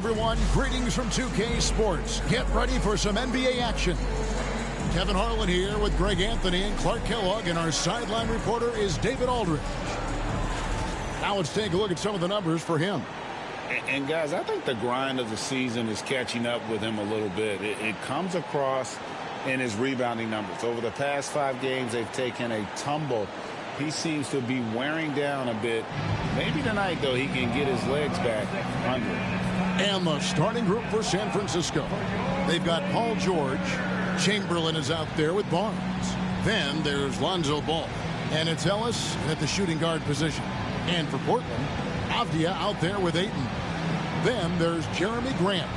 everyone. Greetings from 2K Sports. Get ready for some NBA action. Kevin Harlan here with Greg Anthony and Clark Kellogg, and our sideline reporter is David Aldridge. Now let's take a look at some of the numbers for him. And guys, I think the grind of the season is catching up with him a little bit. It comes across in his rebounding numbers. Over the past 5 games, they've taken a tumble. He seems to be wearing down a bit. Maybe tonight, though, he can get his legs back under it. And the starting group for San Francisco. They've got Paul George. Chamberlain is out there with Barnes. Then there's Lonzo Ball. And it's Ellis at the shooting guard position. And for Portland, Avdia out there with Ayton. Then there's Jeremy Grant.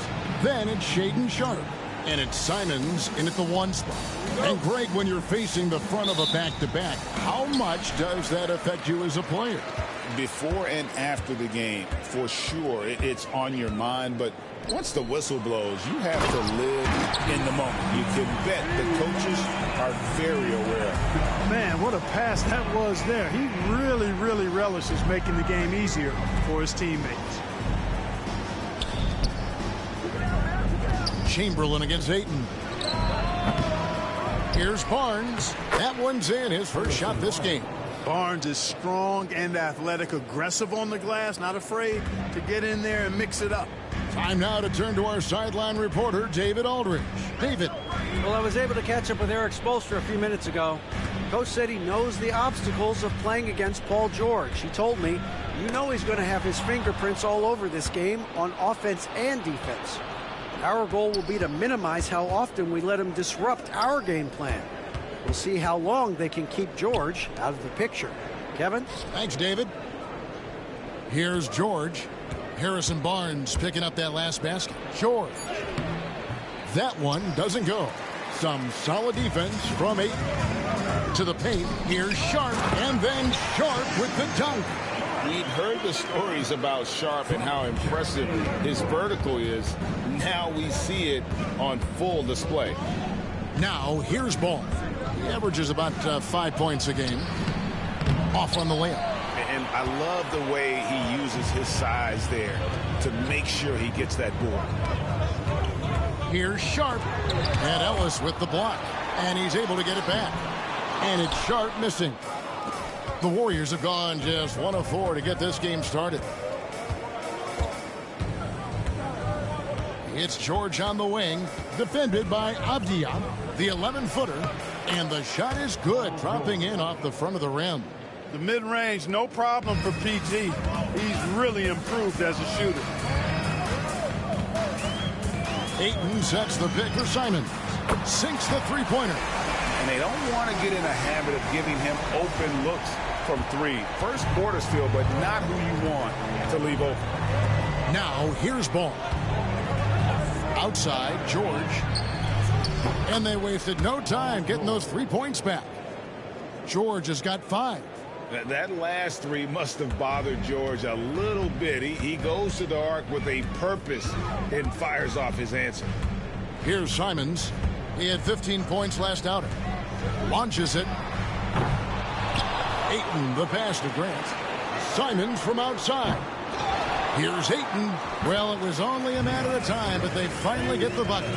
Then it's Shaedon Sharpe. And it's Simons in at the 1 spot. And Greg, when you're facing the front of a back-to-back, how much does that affect you as a player? Before and after the game, for sure, it's on your mind. But once the whistle blows, you have to live in the moment. You can bet the coaches are very aware. Man, what a pass that was there. He really, really relishes making the game easier for his teammates. Chamberlain against Ayton. Here's Barnes. That one's in, his first shot this game. Barnes is strong and athletic, aggressive on the glass, not afraid to get in there and mix it up. Time now to turn to our sideline reporter, David Aldridge. David. Well, I was able to catch up with Eric Spoelstra a few minutes ago. Coach said he knows the obstacles of playing against Paul George. He told me, you know he's going to have his fingerprints all over this game on offense and defense. Our goal will be to minimize how often we let him disrupt our game plan. We'll see how long they can keep George out of the picture. Kevin? Thanks, David. Here's George. Harrison Barnes picking up that last basket. George. That one doesn't go. Some solid defense from Ayton. To the paint. Here's Sharpe. And then Sharpe with the dunk. We'd heard the stories about Sharpe and how impressive his vertical is. Now we see it on full display. Now here's Ball. He averages about 5 points a game. Off on the layup. And I love the way he uses his size there to make sure he gets that board. Here's Sharpe. And Ellis with the block. And he's able to get it back. And it's Sharpe missing. The Warriors have gone just 1 of 4 to get this game started. It's George on the wing, defended by Avdia, the 11-footer, and the shot is good, dropping in off the front of the rim. The mid-range, no problem for PG. He's really improved as a shooter. Ayton sets the pick for Simons. Sinks the three-pointer. And they don't want to get in a habit of giving him open looks from 3. First quarter's feel, but not who you want to leave open. Now here's Ball. Outside, George. And they wasted no time getting those 3 points back. George has got 5. That last 3 must have bothered George a little bit. He goes to the arc with a purpose and fires off his answer. Here's Simons. He had 15 points last outing. Launches it. Ayton, the pass to Grant. Simons from outside. Here's Ayton. Well, it was only a matter of time, but they finally get the bucket.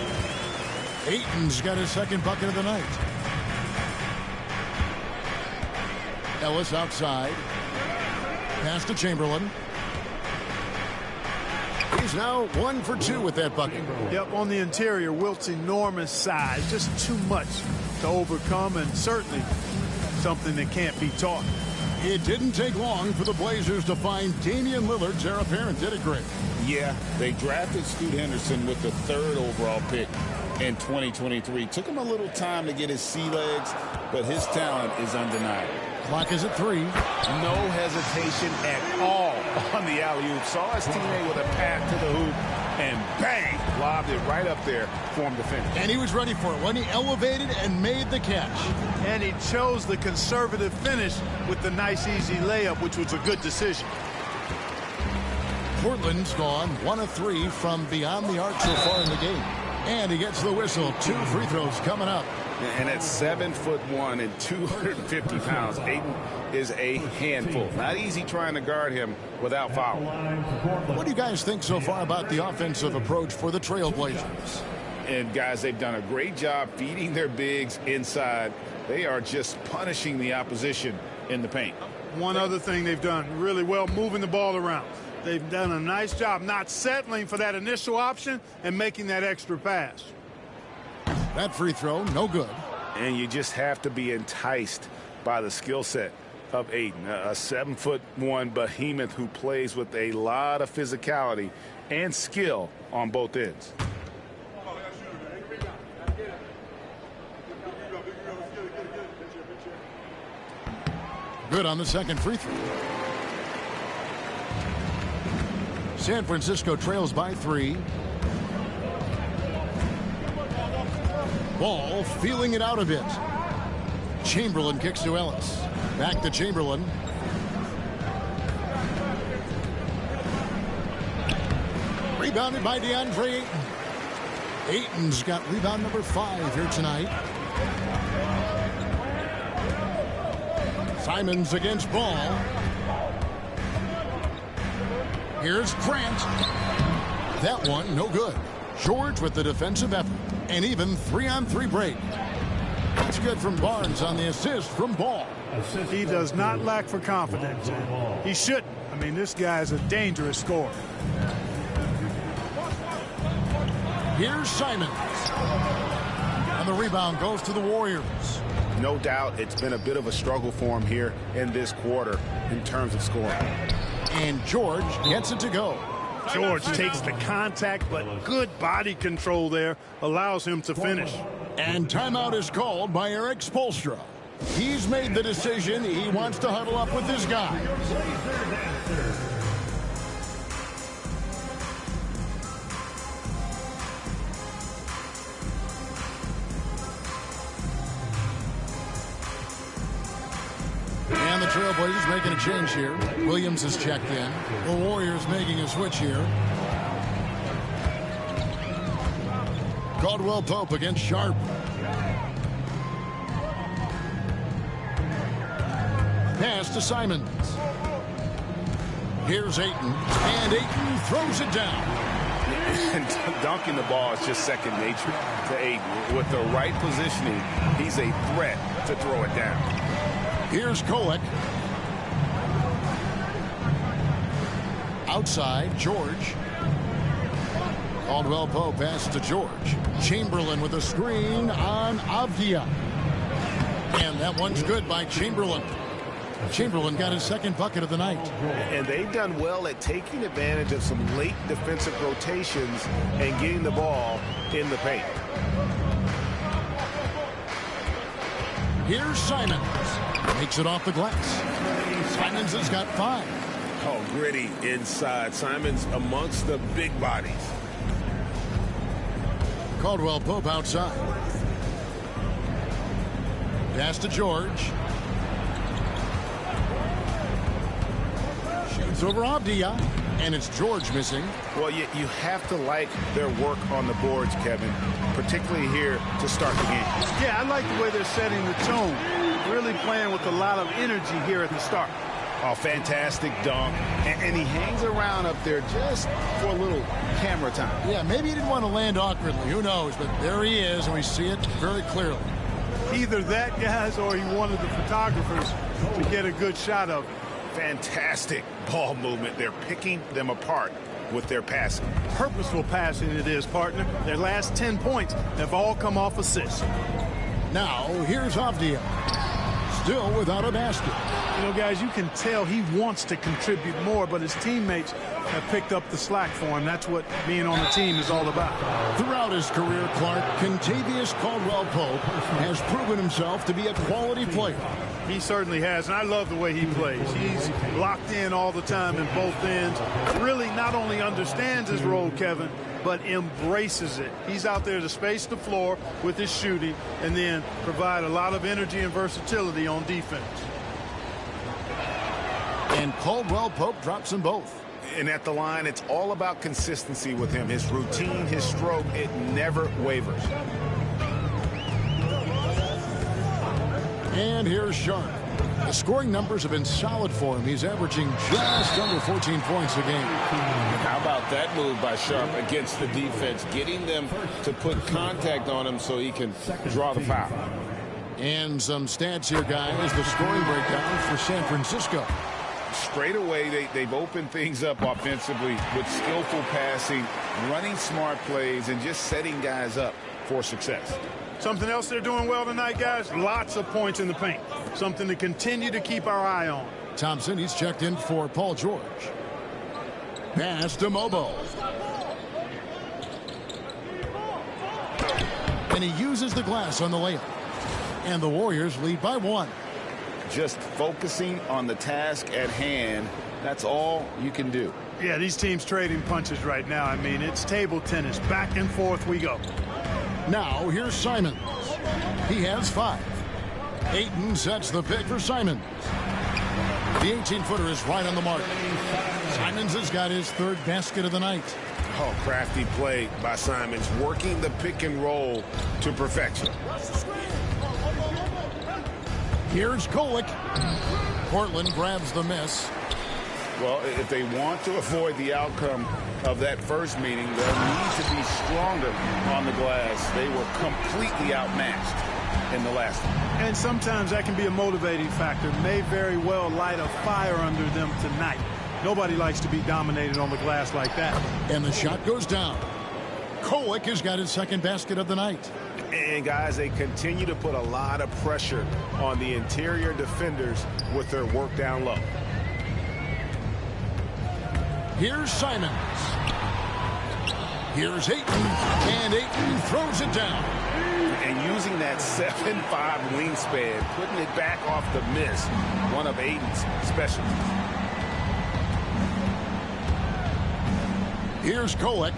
Ayton's got his second bucket of the night. Ellis outside. Pass to Chamberlain. He's now 1 for 2 with that bucket. Yep, on the interior, Wilt's enormous size. Just too much to overcome, and certainly something that can't be taught. It didn't take long for the Blazers to find Damian Lillard's heir apparent, did it, Greg? Yeah, they drafted Scoot Henderson with the 3rd overall pick in 2023. Took him a little time to get his sea legs, but his talent is undeniable. Clock is at 3. No hesitation at all on the alley-oop. Saw his teammate with a pass to the hoop, and bang, lobbed it right up there for him to finish. And he was ready for it when he elevated and made the catch. And he chose the conservative finish with the nice, easy layup, which was a good decision. Portland's gone 1 of 3 from beyond the arc so far in the game. And he gets the whistle. 2 free throws coming up. And at 7'1" and 250 pounds, Ayton is a handful. Not easy trying to guard him without foul. What do you guys think so far about the offensive approach for the Trailblazers? And guys, they've done a great job feeding their bigs inside. They are just punishing the opposition in the paint. One other thing they've done really well, moving the ball around. They've done a nice job not settling for that initial option and making that extra pass. That free throw, no good. And you just have to be enticed by the skill set of Ayden, a 7'1" behemoth who plays with a lot of physicality and skill on both ends. Good on the second free throw. San Francisco trails by 3. Ball feeling it out a bit. Chamberlain kicks to Ellis. Back to Chamberlain. Rebounded by Deandre Ayton. Ayton's got rebound number 5 here tonight. Simons against Ball. Here's Grant. That one, no good. George with the defensive effort. And even 3-on-3 break. That's good from Barnes on the assist from Ball. He does not lack for confidence. He shouldn't. I mean, this guy is a dangerous scorer. Here's Simons. And the rebound goes to the Warriors. No doubt it's been a bit of a struggle for him here in this quarter in terms of scoring. And George gets it to go. George takes the contact, but good body control there allows him to finish. And timeout is called by Eric Spoelstra. He's made the decision. He wants to huddle up with his guys. And the Trailblazers making a change here. Williams has checked in. The Warriors making a switch here. Caldwell Pope against Sharp. Pass to Simons. Here's Ayton. And Ayton throws it down. And dunking the ball is just second nature to Ayden. With the right positioning, he's a threat to throw it down. Here's Kolek. Outside, George. Caldwell Pope pass to George. Chamberlain with a screen on Avdia. And that one's good by Chamberlain. Chamberlain got his second bucket of the night. And they've done well at taking advantage of some late defensive rotations and getting the ball in the paint. Here's Simons. Makes it off the glass. Simons has got 5. Oh, gritty inside. Simons amongst the big bodies. Caldwell Pope outside. Pass to George. Shoots over Avdia. And it's George missing. Well, you have to like their work on the boards, Kevin, particularly here to start the game. Yeah, I like the way they're setting the tone. Really playing with a lot of energy here at the start. Oh, fantastic dunk. And he hangs around up there just for a little camera time. Yeah, maybe he didn't want to land awkwardly. Who knows? But there he is, and we see it very clearly. Either that, guys, or he wanted the photographers to get a good shot of it. Fantastic ball movement. They're picking them apart with their passing. Purposeful passing it is, partner. Their last 10 points have all come off assists. Now, here's Avdia. Still without a basket. You know, guys, you can tell he wants to contribute more, but his teammates have picked up the slack for him. That's what being on the team is all about. Throughout his career, Clark, Kentavious Caldwell-Pope has proven himself to be a quality player. He certainly has, and I love the way he plays. He's locked in all the time in both ends. Really not only understands his role, Kevin, but embraces it. He's out there to space the floor with his shooting and then provide a lot of energy and versatility on defense. And Caldwell-Pope drops them both. And at the line, it's all about consistency with him. His routine, his stroke, it never wavers. And here's Sharp. The scoring numbers have been solid for him. He's averaging just under 14 points a game. How about that move by Sharp against the defense, getting them to put contact on him so he can draw the foul. And some stats here, guys. The scoring breakdown for San Francisco. Straight away, they've opened things up offensively with skillful passing, running smart plays, and just setting guys up for success. Something else they're doing well tonight, guys, lots of points in the paint. Something to continue to keep our eye on. Thompson, he's checked in for Paul George. Pass to Mobo. And he uses the glass on the layup. And the Warriors lead by 1. Just focusing on the task at hand, that's all you can do. Yeah, these teams trading punches right now. I mean, it's table tennis. Back and forth we go. Now, here's Simons. He has 5. Ayton sets the pick for Simons. The 18-footer is right on the mark. Simons has got his 3rd basket of the night. Oh, crafty play by Simons, working the pick and roll to perfection. Here's Kolek. Portland grabs the miss. Well, if they want to avoid the outcome of that first meeting, they'll need to be stronger on the glass. They were completely outmatched in the last one. And sometimes that can be a motivating factor. May very well light a fire under them tonight. Nobody likes to be dominated on the glass like that. And the shot goes down. Kolek has got his 2nd basket of the night. And, guys, they continue to put a lot of pressure on the interior defenders with their work down low. Here's Simons. Here's Ayton. And Ayton throws it down. And using that 7'5" wingspan, putting it back off the miss, one of Ayton's specialties. Here's Kolek.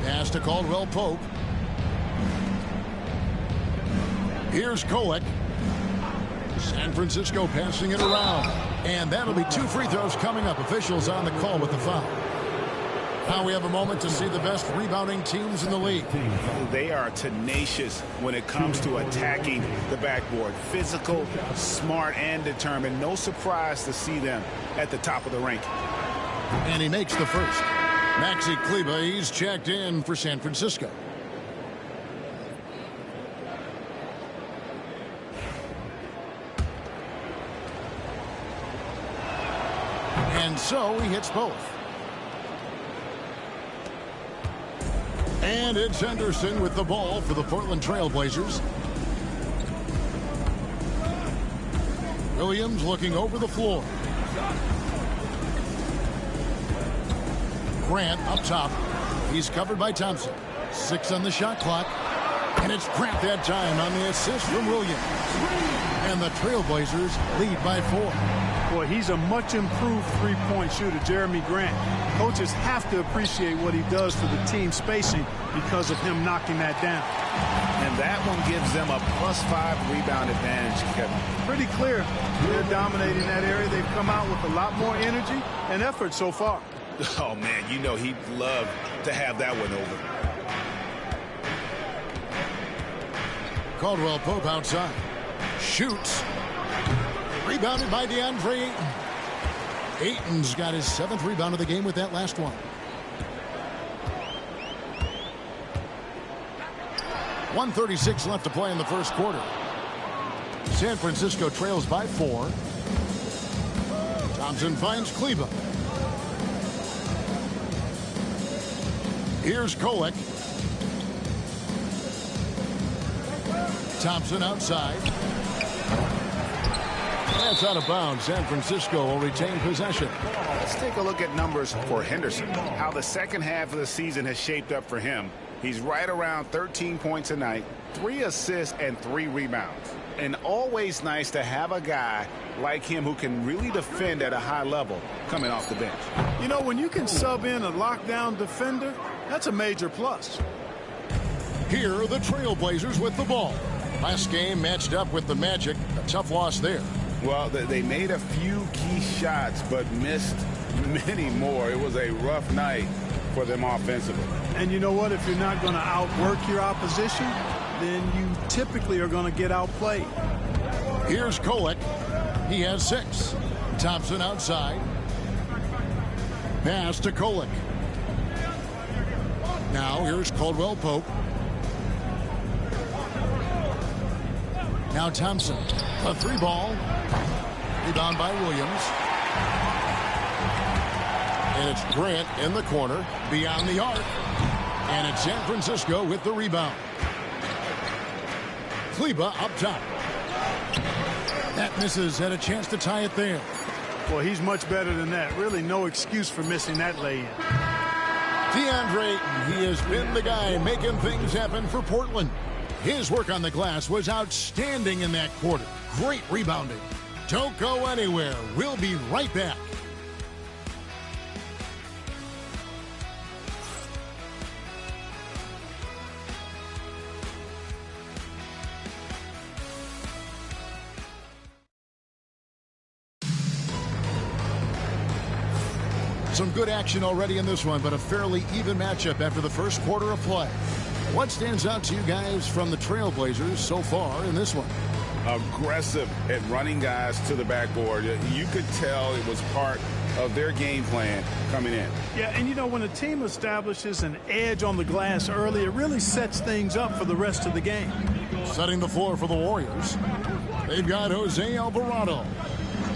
Pass to Caldwell Pope. Here's Kolek. San Francisco passing it around. And that'll be 2 free throws coming up. Officials on the call with the foul. Now we have a moment to see the best rebounding teams in the league. They are tenacious when it comes to attacking the backboard. Physical, smart, and determined. No surprise to see them at the top of the ranking. And he makes the first. Maxi Kleber, he's checked in for San Francisco. And so he hits both. And it's Henderson with the ball for the Portland Trailblazers. Williams looking over the floor. Grant up top. He's covered by Thompson. 6 on the shot clock. And it's Grant that time on the assist from Williams. And the Trailblazers lead by 4. Boy, he's a much improved three-point shooter, Jeremy Grant. Coaches have to appreciate what he does for the team spacing because of him knocking that down. And that one gives them a +5 rebound advantage, Kevin. Pretty clear. They're dominating that area. They've come out with a lot more energy and effort so far. Oh, man, you know he'd love to have that one over. Caldwell Pope outside. Shoots. Rebounded by Deandre Ayton. Ayton's got his 7th rebound of the game with that last one. 1:36 left to play in the first quarter. San Francisco trails by 4. Thompson finds Kleber. Here's Kolek. Thompson outside. That's out of bounds. San Francisco will retain possession. Let's take a look at numbers for Henderson. How the second half of the season has shaped up for him. He's right around 13 points a night, 3 assists, and 3 rebounds. And always nice to have a guy like him who can really defend at a high level coming off the bench. You know, when you can sub in a lockdown defender, that's a major plus. Here are the Trailblazers with the ball. Last game matched up with the Magic. A tough loss there. Well, they made a few key shots, but missed many more. It was a rough night for them offensively. And you know what? If you're not going to outwork your opposition, then you typically are going to get outplayed. Here's Kolek. He has 6. Thompson outside. Pass to Kolek. Now here's Caldwell Pope. Now Thompson. A 3-ball. Rebound by Williams. And it's Grant in the corner. Beyond the arc. And it's San Francisco with the rebound. Kleba up top. That misses. Had a chance to tie it there. Well, he's much better than that. Really no excuse for missing that lay-in. Deandre Ayton, he has been the guy making things happen for Portland. His work on the glass was outstanding in that quarter. Great rebounding. Don't go anywhere. We'll be right back. Some good action already in this one, but a fairly even matchup after the first quarter of play. What stands out to you guys from the Trailblazers so far in this one? Aggressive at running guys to the backboard. You could tell it was part of their game plan coming in. Yeah, and you know, when a team establishes an edge on the glass early, it really sets things up for the rest of the game. Setting the floor for the Warriors. They've got Jose Alvarado.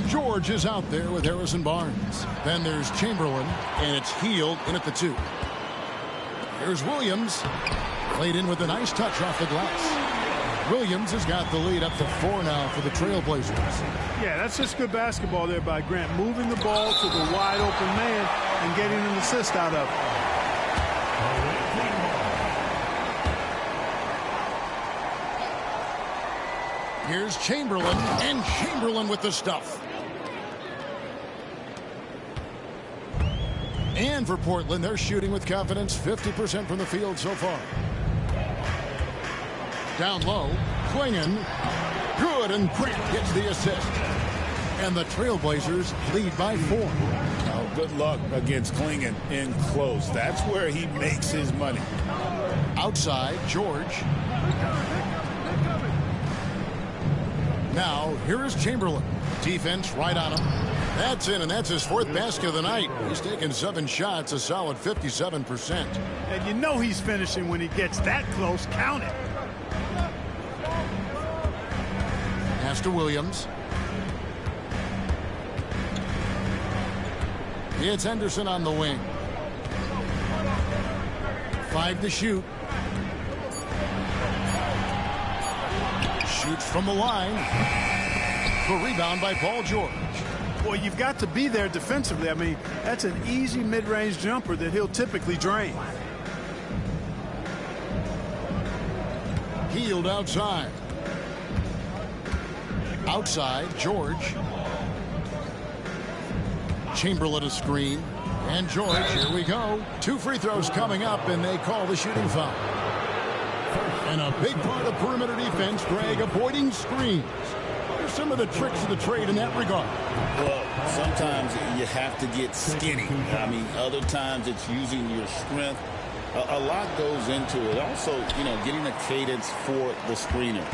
George is out there with Harrison Barnes. Then there's Chamberlain, and it's Hield in at the 2. Here's Williams. Played in with a nice touch off the glass. Williams has got the lead up to 4 now for the Trailblazers. Yeah, that's just good basketball there by Grant. Moving the ball to the wide open man and getting an assist out of it. Here's Chamberlain, and Chamberlain with the stuff. And for Portland, they're shooting with confidence, 50% from the field so far. Down low, Klingon, good, and Grant gets the assist. And the Trailblazers lead by 4. Oh, good luck against Klingon in close. That's where he makes his money. Outside, George. Now, here is Chamberlain. Defense right on him. That's in, and that's his 4th basket of the night. He's taken 7 shots, a solid 57%. And you know he's finishing when he gets that close. Count it. Pass to Williams. It's Henderson on the wing. 5 to shoot. Shoots from the line. The rebound by Paul George. Well, you've got to be there defensively. I mean, that's an easy mid-range jumper that he'll typically drain. Hield outside. Outside, George. Chamberlain a screen. And George, here we go. 2 free throws coming up, and they call the shooting foul. And a big part of perimeter defense, Greg, avoiding screens. There's some of the tricks of the trade in that regard. Well, sometimes you have to get skinny. I mean, other times it's using your strength. A lot goes into it. Also, you know, getting a cadence for the screener.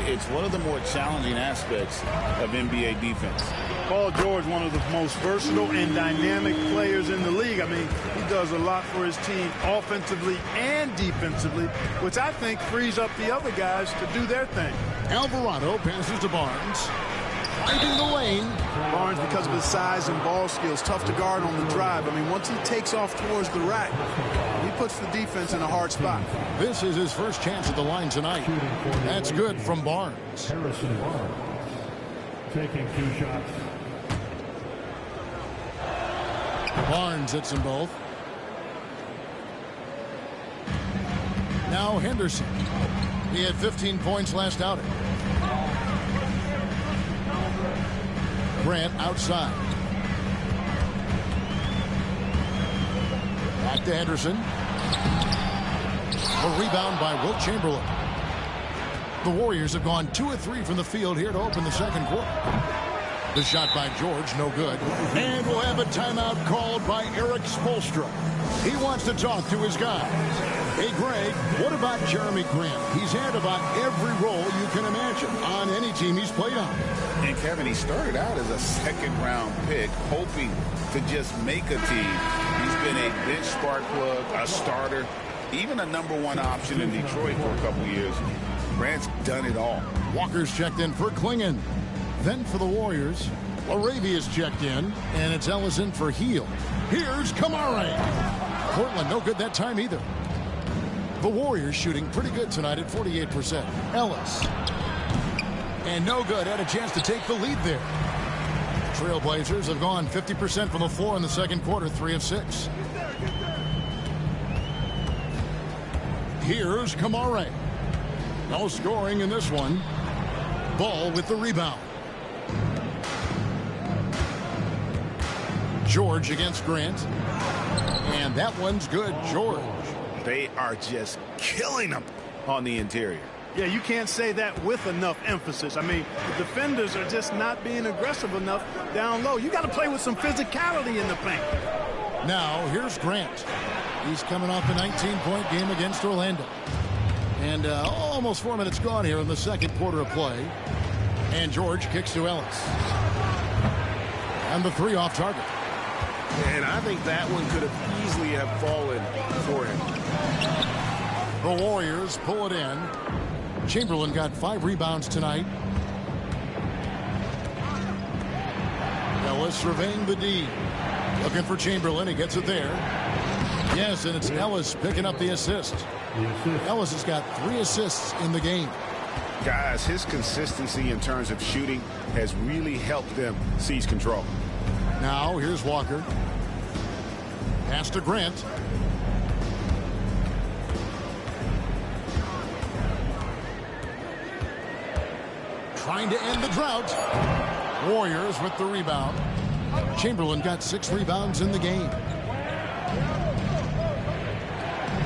It's one of the more challenging aspects of NBA defense. Paul George, one of the most versatile and dynamic players in the league. I mean, he does a lot for his team offensively and defensively, which I think frees up the other guys to do their thing. Alvarado passes to Barnes. Finding the lane. Barnes, because of his size and ball skills, tough to guard on the drive. I mean, once he takes off towards the rack, he puts the defense in a hard spot. This is his first chance at the line tonight. That's good from Barnes. Harrison Barnes taking 2 shots. Barnes hits them both. Now Henderson. He had 15 points last outing. Grant outside. Back to Henderson. A rebound by Wilt Chamberlain. The Warriors have gone 2 of 3 from the field here to open the second quarter. The shot by George, no good. And we'll have a timeout called by Eric Spoelstra. He wants to talk to his guys. Hey, Greg, what about Jeremy Grant? He's had about every role you can imagine on any team he's played on. And, Kevin, he started out as a second-round pick, hoping to just make a team. He's been a bench spark plug, a starter, even a #1 option in Detroit for a couple years. Grant's done it all. Walker's checked in for Klingon. Then for the Warriors, Laravia's checked in, and it's Ellison for Heel. Here's Kamare. Portland no good that time either. The Warriors shooting pretty good tonight at 48%. Ellis. And no good. Had a chance to take the lead there. Trailblazers have gone 50% from the floor in the second quarter, 3 of 6. Here's Kamare. No scoring in this one. Ball with the rebound. George against Grant. And that one's good. George. They are just killing them on the interior. Yeah, you can't say that with enough emphasis. I mean, the defenders are just not being aggressive enough down low. You got to play with some physicality in the paint. Now, here's Grant. He's coming off a 19-point game against Orlando. And almost 4 minutes gone here in the second quarter of play. And George kicks to Ellis. And the 3 off target. And I think that one could have easily have fallen for him. The Warriors pull it in. Chamberlain got 5 rebounds tonight. Ellis surveying the D. Looking for Chamberlain. He gets it there. Yes, and it's Ellis picking up the assist. Ellis has got 3 assists in the game. Guys, his consistency in terms of shooting has really helped them seize control. Now, here's Walker. Pass to Grant. Trying to end the drought. Warriors with the rebound. Chamberlain got 6 rebounds in the game.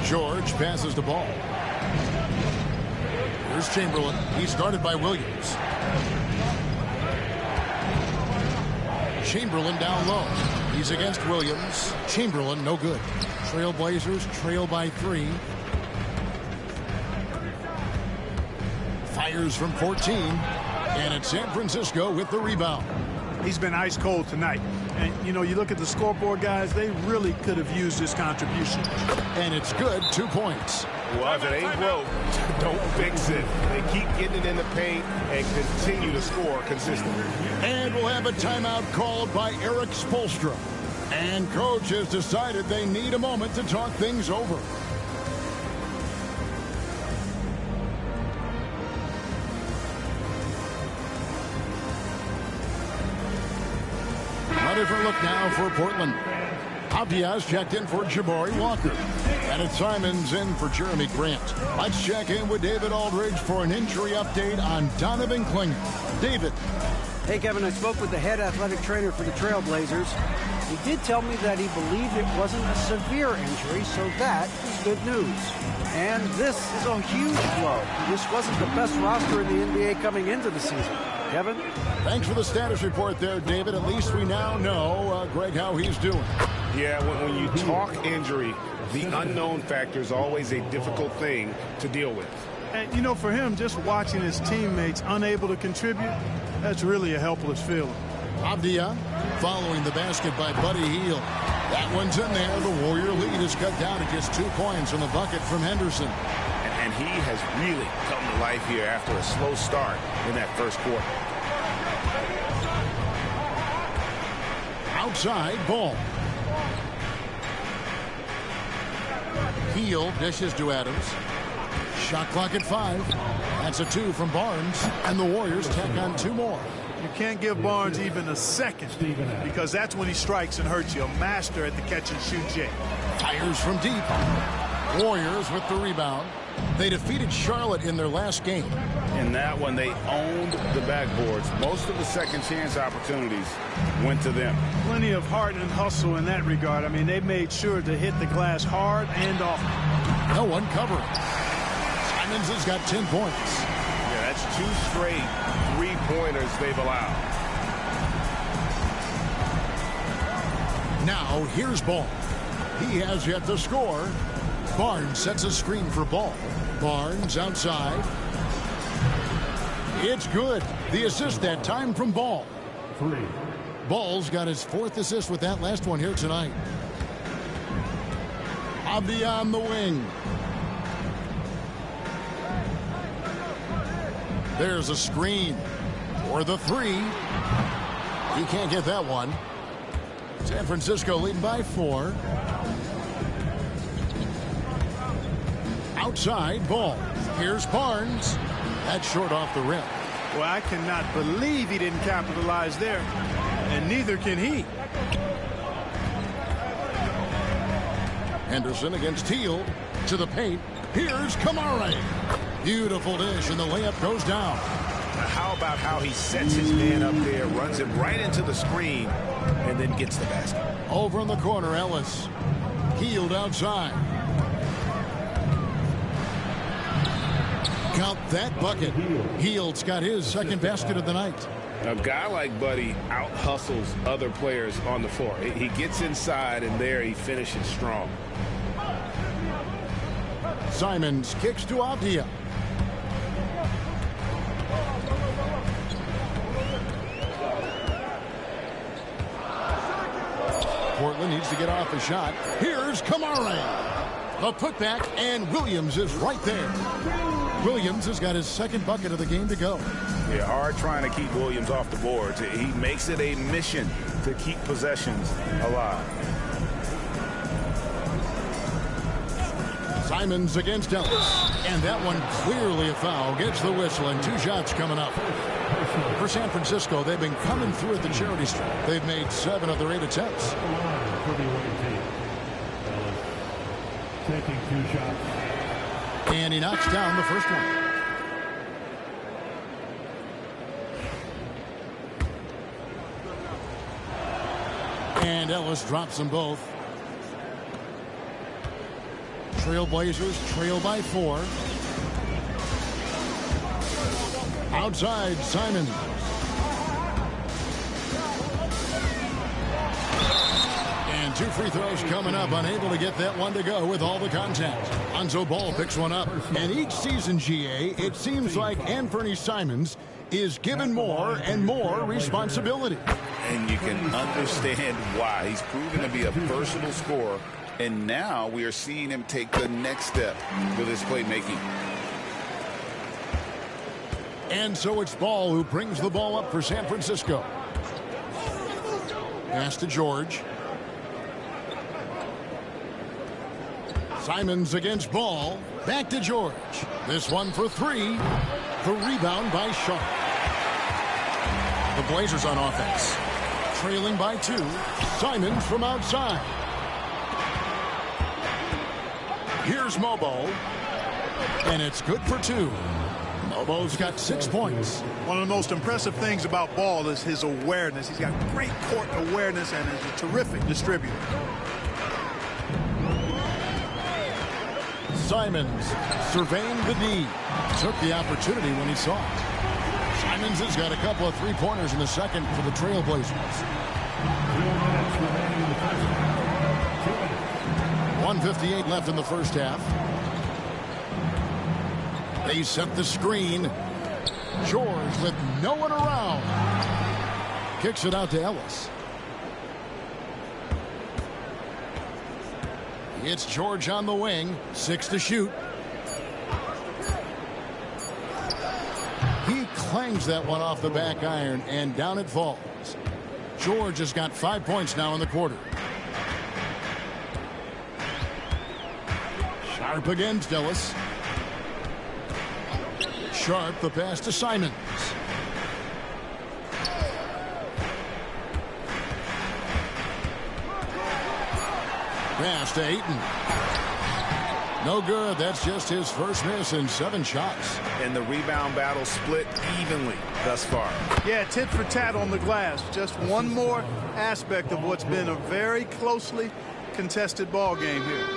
George passes the ball. Here's Chamberlain. He's guarded by Williams. Chamberlain down low. He's against Williams. Chamberlain no good. Trailblazers trail by 3. Fires from 14. And it's San Francisco with the rebound. He's been ice cold tonight. And, you know, you look at the scoreboard, guys, they really could have used this contribution. And it's good. 2 points. Well, if it ain't broke, don't fix it. They keep getting it in the paint and continue to score consistently. And we'll have a timeout called by Eric Spoelstra. And coach has decided they need a moment to talk things over. A different look now for Portland. Abdias checked in for Jabari Walker. And it's Simons in for Jeremy Grant. Let's check in with David Aldridge for an injury update on Donovan Klingon. David. Hey, Kevin, I spoke with the head athletic trainer for the Trailblazers. He did tell me that he believed it wasn't a severe injury, so that is good news. And this is a huge blow. This wasn't the best roster in the NBA coming into the season. Kevin? Thanks for the status report there, David. At least we now know, Greg, how he's doing. Yeah, when you talk injury, the unknown factor is always a difficult thing to deal with. And, you know, for him, just watching his teammates unable to contribute, that's really a helpless feeling. Abdia following the basket by Buddy Hield. That one's in there. The Warrior lead is cut down to just 2 points from the bucket from Henderson. And he has really come to life here after a slow start in that first quarter. Outside ball. Hield dishes to Adams. Shot clock at 5. That's a 2 from Barnes. And the Warriors tack on 2 more. You can't give Barnes even a second because that's when he strikes and hurts you. A master at the catch and shoot jig. Fires from deep. Warriors with the rebound. They defeated Charlotte in their last game. In that one, they owned the backboards. Most of the second chance opportunities went to them. Plenty of heart and hustle in that regard. I mean, they made sure to hit the glass hard and often. No one covering. Simons has got 10 points. Yeah, that's 2 straight 3-pointers they've allowed. Now here's Ball. He has yet to score. Barnes sets a screen for Ball. Barnes outside. It's good. The assist that time from Ball. 3. Ball's got his 4th assist with that last one here tonight. Abdi on the wing. There's a screen for the 3. He can't get that one. San Francisco leading by 4. Outside Ball. Here's Barnes. That's short off the rim. Well, I cannot believe he didn't capitalize there, and neither can he. Henderson against Teal to the paint. Here's Kamara. Beautiful dish, and the layup goes down. Now, how about how he sets his man up there, runs him right into the screen, and then gets the basket. Over in the corner, Ellis. Healed outside. Count that bucket. Heald's got his 2nd basket of the night. A guy like Buddy out-hustles other players on the floor. He gets inside, and there he finishes strong. Simons kicks to Avdia. Portland needs to get off a shot. Here's Kamara. The putback, and Williams is right there. Williams has got his 2nd bucket of the game to go. Yeah, hard trying to keep Williams off the boards. He makes it a mission to keep possessions alive. Simons against Ellis. And that one clearly a foul. Gets the whistle, and 2 shots coming up. For San Francisco, they've been coming through at the charity stripe. They've made 7 of their 8 attempts. Taking 2 shots. And he knocks down the first one. And Ellis drops them both. Trailblazers trail by 4. Outside, Simon. And 2 free throws coming up. Unable to get that one to go with all the contact. Lonzo Ball picks one up. And each season, GA, it seems like Anthony Simons is given more and more responsibility. And you can understand why. He's proven to be a versatile scorer. And now we are seeing him take the next step with his playmaking. And so it's Ball who brings the ball up for San Francisco. Pass to George. Simons against Ball. Back to George. This one for 3. The rebound by Sharp. The Blazers on offense. Trailing by 2. Simons from outside. Here's Mobo. And it's good for 2. Mobo's got 6 points. One of the most impressive things about Ball is his awareness. He's got great court awareness and is a terrific distributor. Simons surveying the D. Took the opportunity when he saw it. Simons has got a couple of 3-pointers in the second for the Trailblazers. 1:58 left in the first half. They set the screen. George with no one around. Kicks it out to Ellis. It's George on the wing. 6 to shoot. He clangs that one off the back iron, and down it falls. George has got 5 points now in the quarter. Sharp against Ellis. Sharp, the pass to Simons. Pass to Ayton. No good. That's just his first miss in 7 shots. And the rebound battle split evenly thus far. Yeah, tit for tat on the glass. Just one more aspect of what's been a very closely contested ball game here.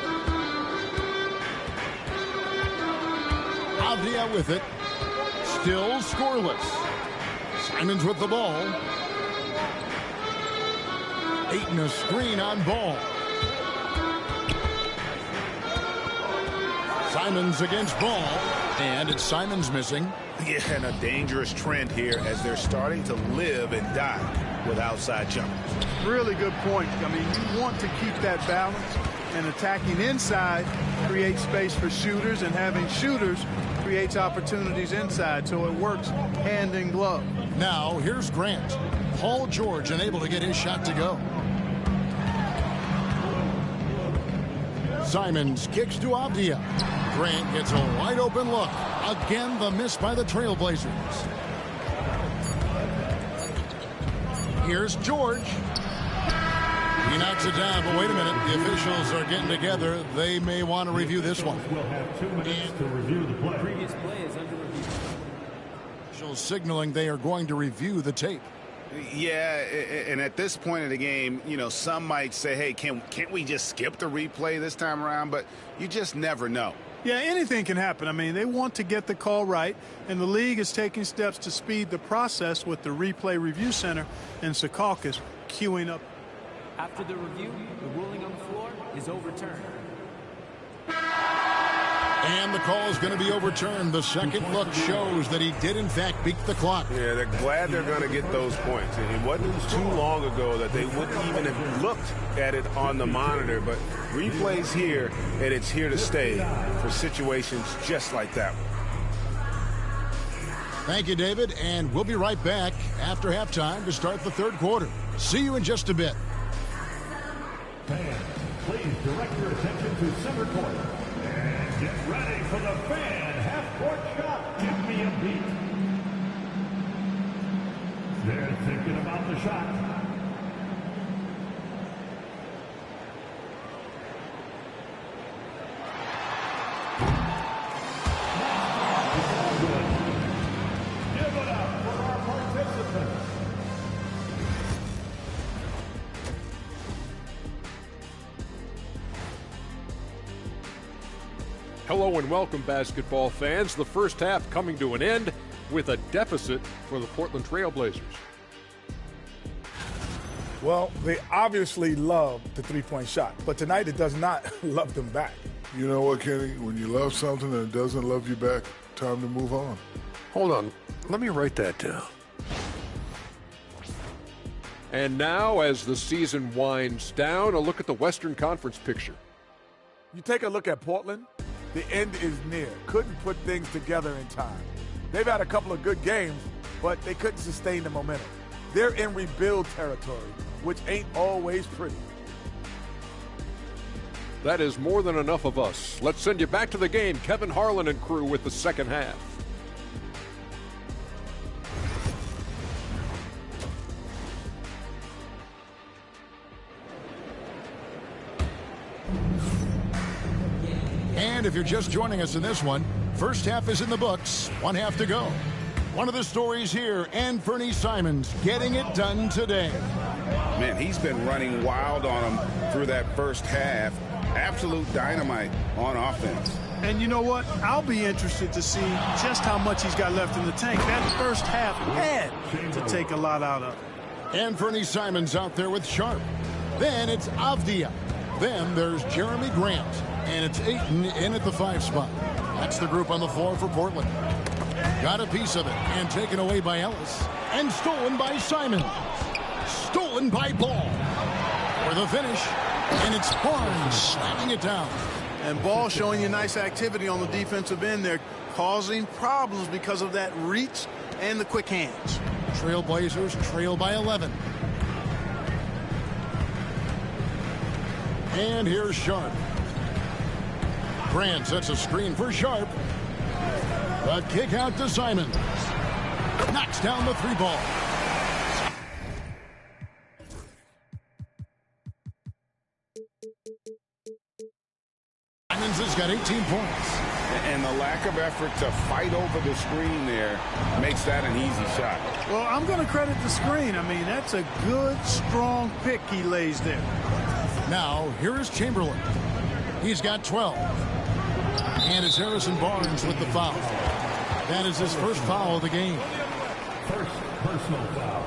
Avdia with it. Still scoreless. Simons with the ball. Ayton a screen on Ball. Simons against Ball. And it's Simons missing. Yeah, and a dangerous trend here as they're starting to live and die with outside jumpers. Really good point. I mean, you want to keep that balance, and attacking inside creates space for shooters, and having shooters creates opportunities inside, so it works hand in glove. Now, here's Grant. Paul George unable to get his shot to go. Simons kicks to Avdia. Grant gets a wide open look. Again, the miss by the Trailblazers. Here's George. He knocks it down, but wait a minute. The officials are getting together. They may want to review this one. We'll have 2 minutes to review the play. Previous play is under review. Officials signaling they are going to review the tape. Yeah, and at this point of the game, you know, some might say, hey, can't we just skip the replay this time around? But you just never know. Yeah, anything can happen. I mean, they want to get the call right, and the league is taking steps to speed the process with the Replay Review Center in Secaucus queuing up. After the review, the ruling on the floor is overturned. And the call is going to be overturned. The second look shows that he did, in fact, beat the clock. Yeah, they're glad they're going to get those points. It wasn't too long ago that they wouldn't even have looked at it on the monitor, but replay's here, and it's here to stay for situations just like that one. Thank you, David, and we'll be right back after halftime to start the third quarter. See you in just a bit. Fans, please direct your attention to center court. And get ready for the fan half-court shot. Give me a beat. They're thinking about the shot. Give it up for our participants. Hello and welcome, basketball fans. The first half coming to an end with a deficit for the Portland Trailblazers. Well, they obviously love the three-point shot, but tonight it does not love them back. You know what, Kenny? When you love something and it doesn't love you back, time to move on. Hold on. Let me write that down. And now, as the season winds down, a look at the Western Conference picture. You take a look at Portland, the end is near. Couldn't put things together in time. They've had a couple of good games, but they couldn't sustain the momentum. They're in rebuild territory, which ain't always pretty. That is more than enough of us. Let's send you back to the game. Kevin Harlan and crew with the second half. And if you're just joining us in this one, first half is in the books, one half to go. One of the stories here, Anthony Simons getting it done today. Man, he's been running wild on him through that first half. Absolute dynamite on offense. And you know what? I'll be interested to see just how much he's got left in the tank. That first half had to take a lot out of it. Anthony Simons out there with Sharp. Then it's Avdia. Then there's Jeremy Grant. And it's Ayton in at the 5 spot. That's the group on the floor for Portland. Got a piece of it and taken away by Ellis. And stolen by Simons. Stolen by Ball. For the finish. And it's Barnes slamming it down. And Ball showing you nice activity on the defensive end there, causing problems because of that reach and the quick hands. Trailblazers trail by 11. And here's Sharp. Grant sets a screen for Sharp. A kick out to Simons. Knocks down the 3 ball. Simons has got 18 points. And the lack of effort to fight over the screen there makes that an easy shot. Well, I'm going to credit the screen. I mean, that's a good, strong pick he lays there. Now, here is Chamberlain. He's got 12. And it's Harrison Barnes with the foul. That is his first foul of the game. First personal foul.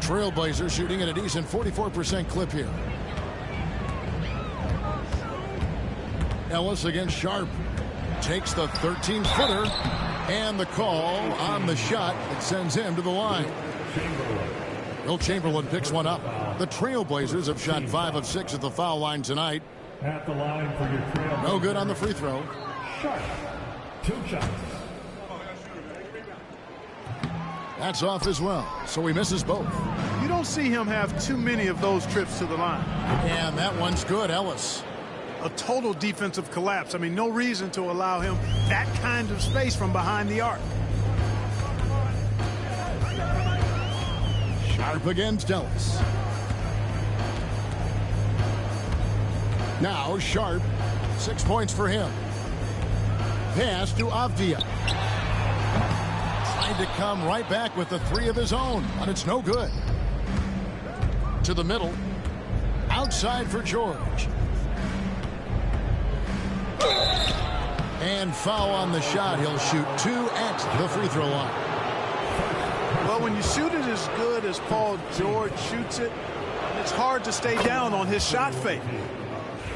Trailblazers shooting at a decent 44% clip here. Ellis against Sharp. Takes the 13-footer. And the call on the shot that sends him to the line. Wilt Chamberlain picks one up. The Trailblazers have shot 5 of 6 at the foul line tonight. At the line for your Trailblazers. No good on the free throw. Sharp. 2 shots. That's off as well, so he misses both. You don't see him have too many of those trips to the line. And that one's good, Ellis. A total defensive collapse. I mean, no reason to allow him that kind of space from behind the arc. Sharp against Ellis. Now Sharp, 6 points for him. Pass to Avdia. Trying to come right back with the 3 of his own, but it's no good. To the middle. Outside for George. And foul on the shot. He'll shoot 2 at the free throw line. Well, when you shoot it as good as Paul George shoots it, it's hard to stay down on his shot fake.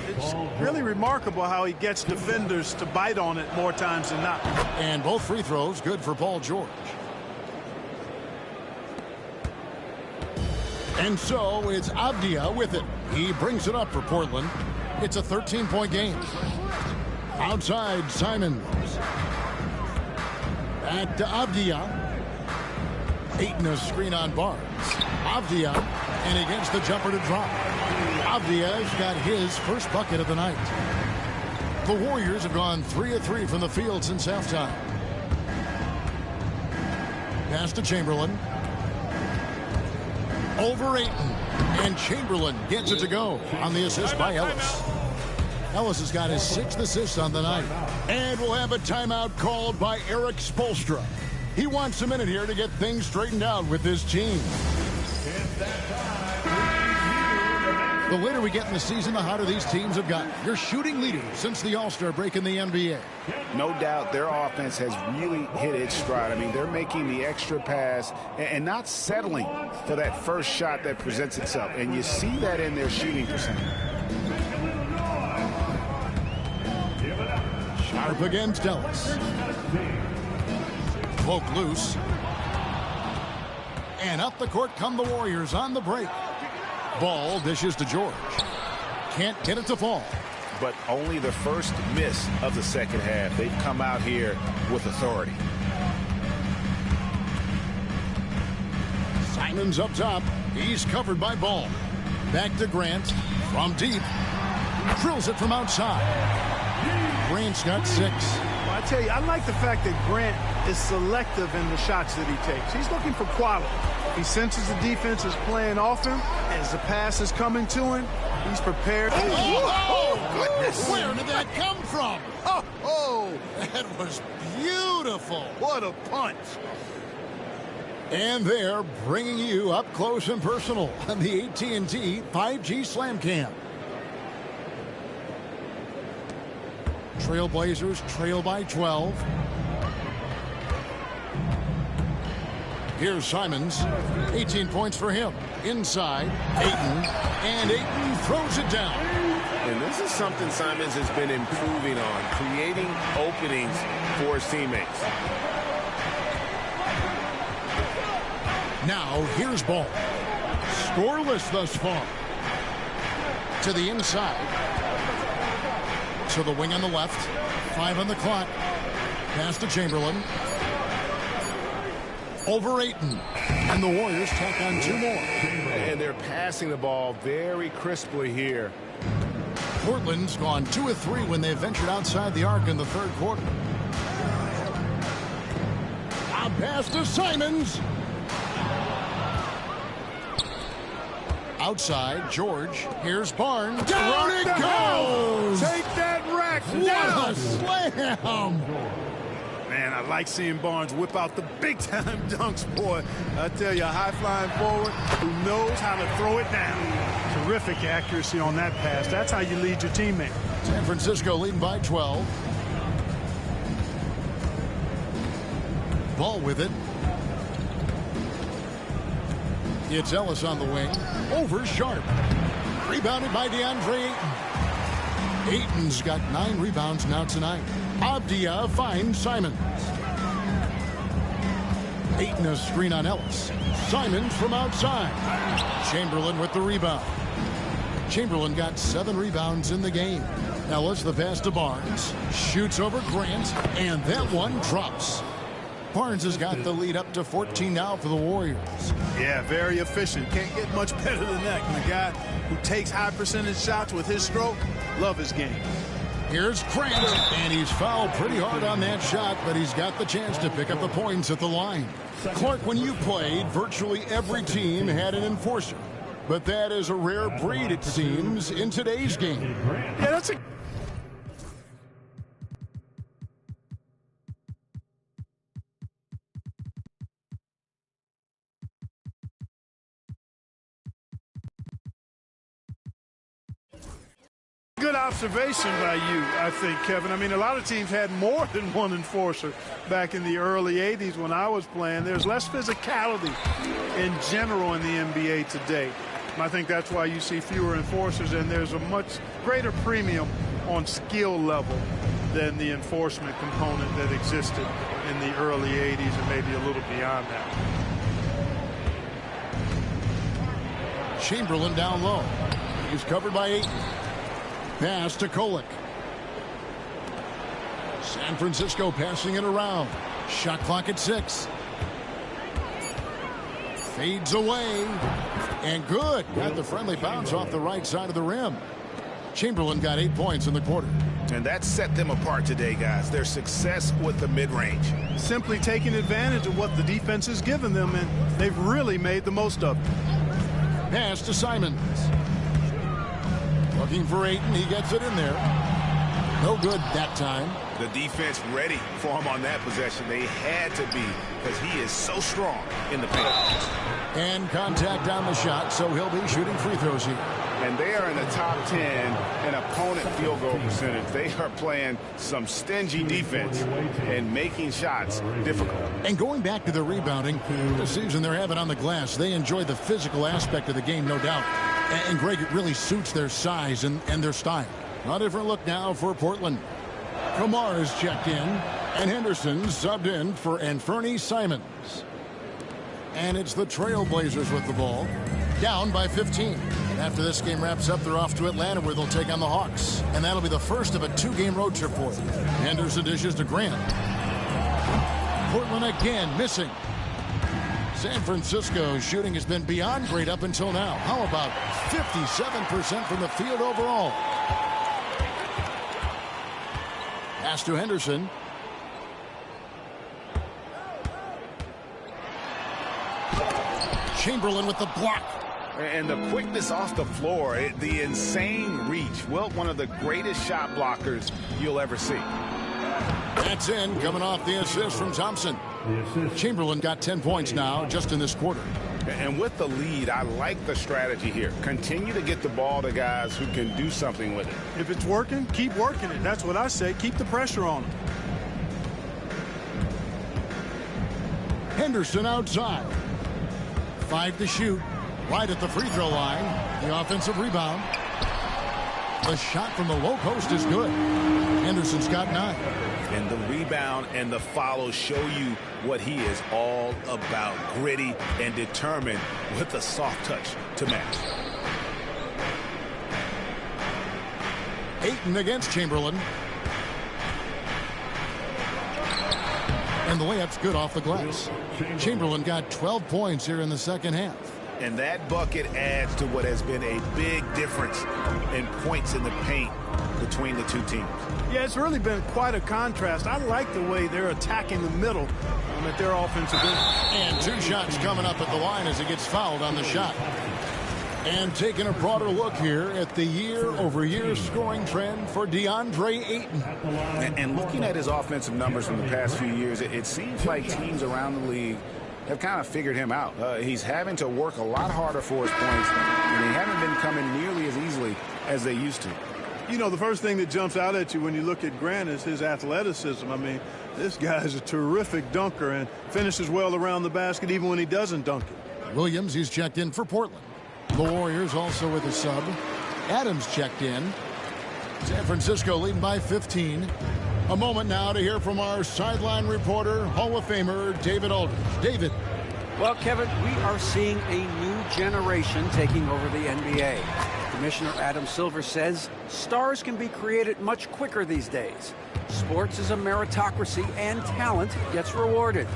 It's really remarkable how he gets defenders to bite on it more times than not. And both free throws good for Paul George. And so it's Avdia with it. He brings it up for Portland. It's a 13-point game. Outside, Simons. Back to Avdia. Ayton a screen on Barnes. Avdia, and he gets the jumper to drop. Avdia's got his first bucket of the night. The Warriors have gone 3 of 3 from the field since halftime. Pass to Chamberlain. Over Ayton. And Chamberlain gets it to go on the assist by Ellis. Ellis has got his 6th assist on the night. And we'll have a timeout called by Eric Spoelstra. He wants a minute here to get things straightened out with his team. The later we get in the season, the hotter these teams have gotten. You're shooting leaders since the All-Star break in the NBA. No doubt their offense has really hit its stride. I mean, they're making the extra pass and not settling for that first shot that presents itself. And you see that in their shooting percentage. Sharp against Ellis. Poke loose. And up the court come the Warriors on the break. Ball dishes to George. Can't get it to fall. But only the first miss of the second half. They've come out here with authority. Simons up top. He's covered by Ball. Back to Grant. From deep. Drills it from outside. Grant's got 6. Well, I tell you, I like the fact that Grant is selective in the shots that he takes. He's looking for quality. He senses the defense is playing off him. As the pass is coming to him, he's prepared. Oh, goodness. Where did that come from? Oh, that was beautiful. What a punch. And they're bringing you up close and personal on the AT&T 5G Slam Cam. Trailblazers trail by 12. Here's Simons. 18 points for him. Inside, Ayton. And Ayton throws it down. And this is something Simons has been improving on, creating openings for his teammates. Now, here's Ball. Scoreless thus far. To the inside. To the wing on the left. 5 on the clock. Pass to Chamberlain. Over Ayton. And the Warriors tack on 2 more. And they're passing the ball very crisply here. Portland's gone 2 of 3 when they ventured outside the arc in the 3rd quarter. A pass to Simons. Outside, George. Here's Barnes. Down it goes! Take that rack What down! a slam! Man, I like seeing Barnes whip out the big-time dunks, boy. I tell you, a high-flying forward who knows how to throw it down. Terrific accuracy on that pass. That's how you lead your teammate. San Francisco leading by 12. Ball with it. It's Ellis on the wing. Over Sharp. Rebounded by Deandre Ayton. Ayton's got 9 rebounds now tonight. Avdia finds Simons. Ayton a screen on Ellis. Simons from outside. Chamberlain with the rebound. Chamberlain got 7 rebounds in the game. Ellis the pass to Barnes. Shoots over Grant. And that one drops. Barnes has got the lead up to 14 now for the Warriors. Yeah, very efficient. Can't get much better than that. And the guy who takes high percentage shots with his stroke, love his game. Here's Grant, and he's fouled pretty hard on that shot, but he's got the chance to pick up the points at the line. Clark, when you played, virtually every team had an enforcer. But that is a rare breed, it seems, in today's game. Yeah, that's a... good observation by you, I think, Kevin. I mean, a lot of teams had more than one enforcer back in the early 80s when I was playing. There's less physicality in general in the NBA today. And I think that's why you see fewer enforcers, and there's a much greater premium on skill level than the enforcement component that existed in the early 80s and maybe a little beyond that. Chamberlain down low. He's covered by Ayton. Pass to Kolek. San Francisco passing it around. Shot clock at 6. Fades away. And good. Got the friendly bounce off the right side of the rim. Chamberlain got 8 points in the quarter. And that set them apart today, guys. Their success with the mid-range. Simply taking advantage of what the defense has given them, and they've really made the most of it. Pass to Simons. Looking for Ayton. He gets it in there. No good that time. The defense ready for him on that possession. They had to be, because he is so strong in the paint. And contact on the shot, so he'll be shooting free throws here. And they are in the top 10 in opponent field goal percentage. They are playing some stingy defense and making shots difficult. And going back to the rebounding, the season they're having on the glass, they enjoy the physical aspect of the game, no doubt. And Greg, it really suits their size and their style. A different look now for Portland. Kamar is checked in, and Henderson subbed in for Anfernee Simons. And it's the Trailblazers with the ball, down by 15. After this game wraps up, they're off to Atlanta, where they'll take on the Hawks. And that'll be the first of a 2-game road trip for them. Henderson dishes to Grant. Portland again missing. San Francisco's shooting has been beyond great up until now. How about 57% from the field overall? Pass to Henderson. Chamberlain with the block. And the quickness off the floor, the insane reach. Wilt, one of the greatest shot blockers you'll ever see. That's in, coming off the assist from Thompson. Chamberlain got 10 points now just in this quarter. And with the lead, I like the strategy here. Continue to get the ball to guys who can do something with it. If it's working, keep working it. That's what I say. Keep the pressure on them. Henderson outside. 5 to shoot. Right at the free throw line. The offensive rebound. The shot from the low post is good. Henderson's got 9. And the rebound and the follow show you what he is all about. Gritty and determined with a soft touch to match. Ayton against Chamberlain. And the layup's good off the glass. Chamberlain got 12 points here in the second half. And that bucket adds to what has been a big difference in points in the paint between the two teams. Yeah, it's really been quite a contrast. I like the way they're attacking the middle at their offensive end. And 2 shots coming up at the line as he gets fouled on the shot. And taking a broader look here at the year-over-year scoring trend for Deandre Ayton. And looking at his offensive numbers from the past few years, it seems like teams around the league have kind of figured him out. He's having to work a lot harder for his points, and they haven't been coming nearly as easily as they used to. You know, the first thing that jumps out at you when you look at Grant is his athleticism. I mean, this guy is a terrific dunker and finishes well around the basket even when he doesn't dunk it. Williams, he's checked in for Portland. The Warriors also with a sub. Adams checked in. San Francisco leading by 15. A moment now to hear from our sideline reporter, Hall of Famer David Aldridge. David. Well, Kevin, we are seeing a new generation taking over the NBA. Commissioner Adam Silver says stars can be created much quicker these days. Sports is a meritocracy and talent gets rewarded.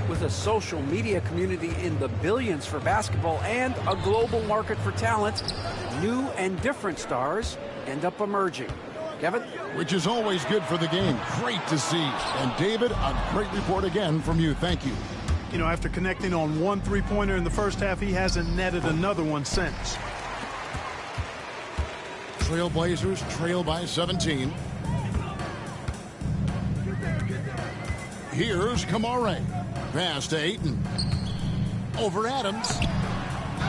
With a social media community in the billions for basketball and a global market for talent, new and different stars end up emerging. Kevin? Which is always good for the game. Great to see. And David, a great report again from you. Thank you. You know, after connecting on one three-pointer in the first half, he hasn't netted another one since. Trailblazers trail by 17. Here's Kamare. Pass to Ayton. Over Adams.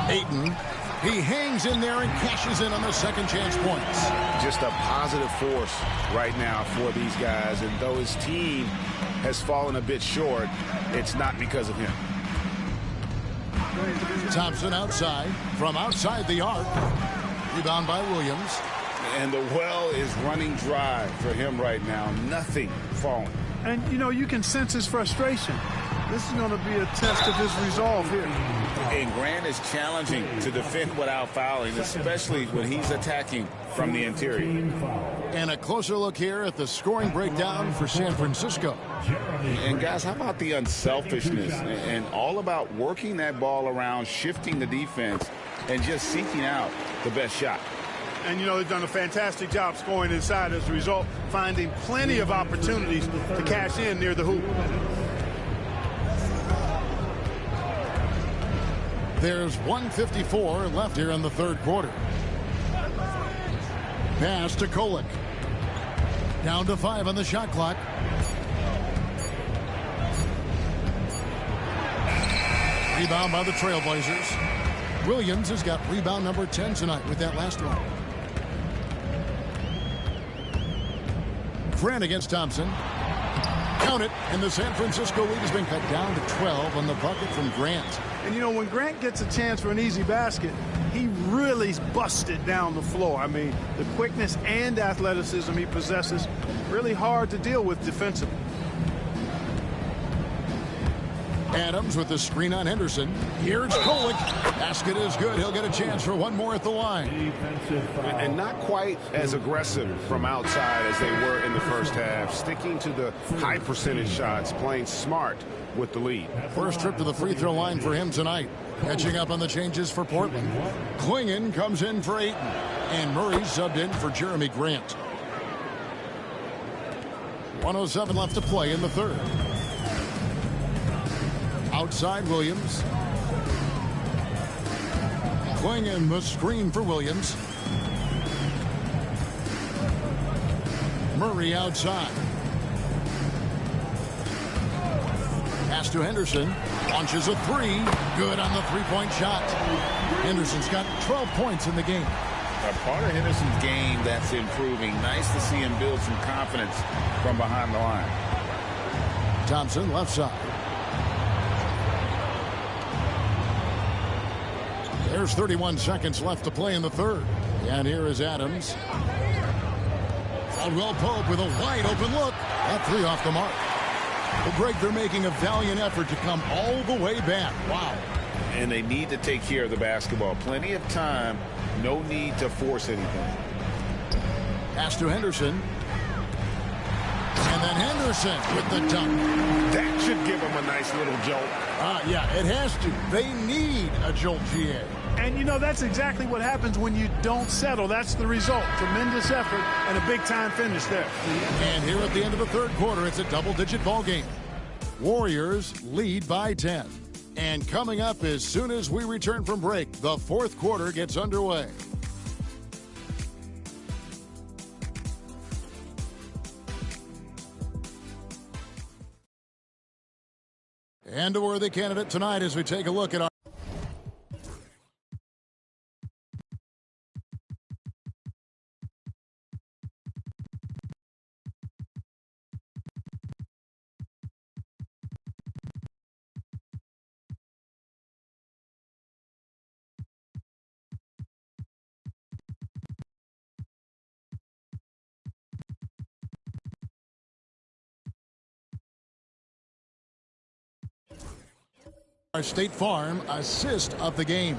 Ayton. He hangs in there and cashes in on the second chance points. Just a positive force right now for these guys. And though his team has fallen a bit short, it's not because of him. Thompson outside. From outside the arc. Rebound by Williams. And the well is running dry for him right now. Nothing falling. And, you know, you can sense his frustration. This is going to be a test of his resolve here. And Grant is challenging to defend without fouling, especially when he's attacking from the interior. And a closer look here at the scoring breakdown for San Francisco. And guys, how about the unselfishness and all about working that ball around, shifting the defense, and just seeking out the best shot. And, you know, they've done a fantastic job scoring inside as a result, finding plenty of opportunities to cash in near the hoop. There's 1:54 left here in the third quarter. Pass to Kolek. Down to 5 on the shot clock. Rebound by the Trailblazers. Williams has got rebound number 10 tonight with that last one. Grant against Thompson. Count it, and the San Francisco lead has been cut down to 12 on the bucket from Grant. And, you know, when Grant gets a chance for an easy basket, he really busts it down the floor. I mean, the quickness and athleticism he possesses, really hard to deal with defensively. Adams with the screen on Henderson. Here's Kolek. Basket is good. He'll get a chance for one more at the line. And not quite as aggressive from outside as they were in the first half. Sticking to the high percentage shots, playing smart with the lead. First trip to the free throw line for him tonight. Catching up on the changes for Portland. Klingon comes in for Ayton. And Murray subbed in for Jeremy Grant. 1:07 left to play in the third. Outside Williams. Klingon the screen for Williams. Murray outside. Pass to Henderson. Launches a three. Good on the three-point shot. Henderson's got 12 points in the game. A part of Henderson's game that's improving. Nice to see him build some confidence from behind the line. Thompson left side. There's 31 seconds left to play in the third. And here is Adams. Caldwell Pope with a wide open look. That three off the mark. Well, Greg, they're making a valiant effort to come all the way back. Wow. And they need to take care of the basketball. Plenty of time. No need to force anything. Pass to Henderson. And then Henderson with the dunk. That should give them a nice little jolt. Yeah, it has to. They need a jolt, GA. And, you know, that's exactly what happens when you don't settle. That's the result. Tremendous effort and a big-time finish there. And here at the end of the third quarter, it's a double-digit ball game. Warriors lead by 10. And coming up as soon as we return from break, the fourth quarter gets underway. And a worthy candidate tonight as we take a look at our Our State Farm assist of the game.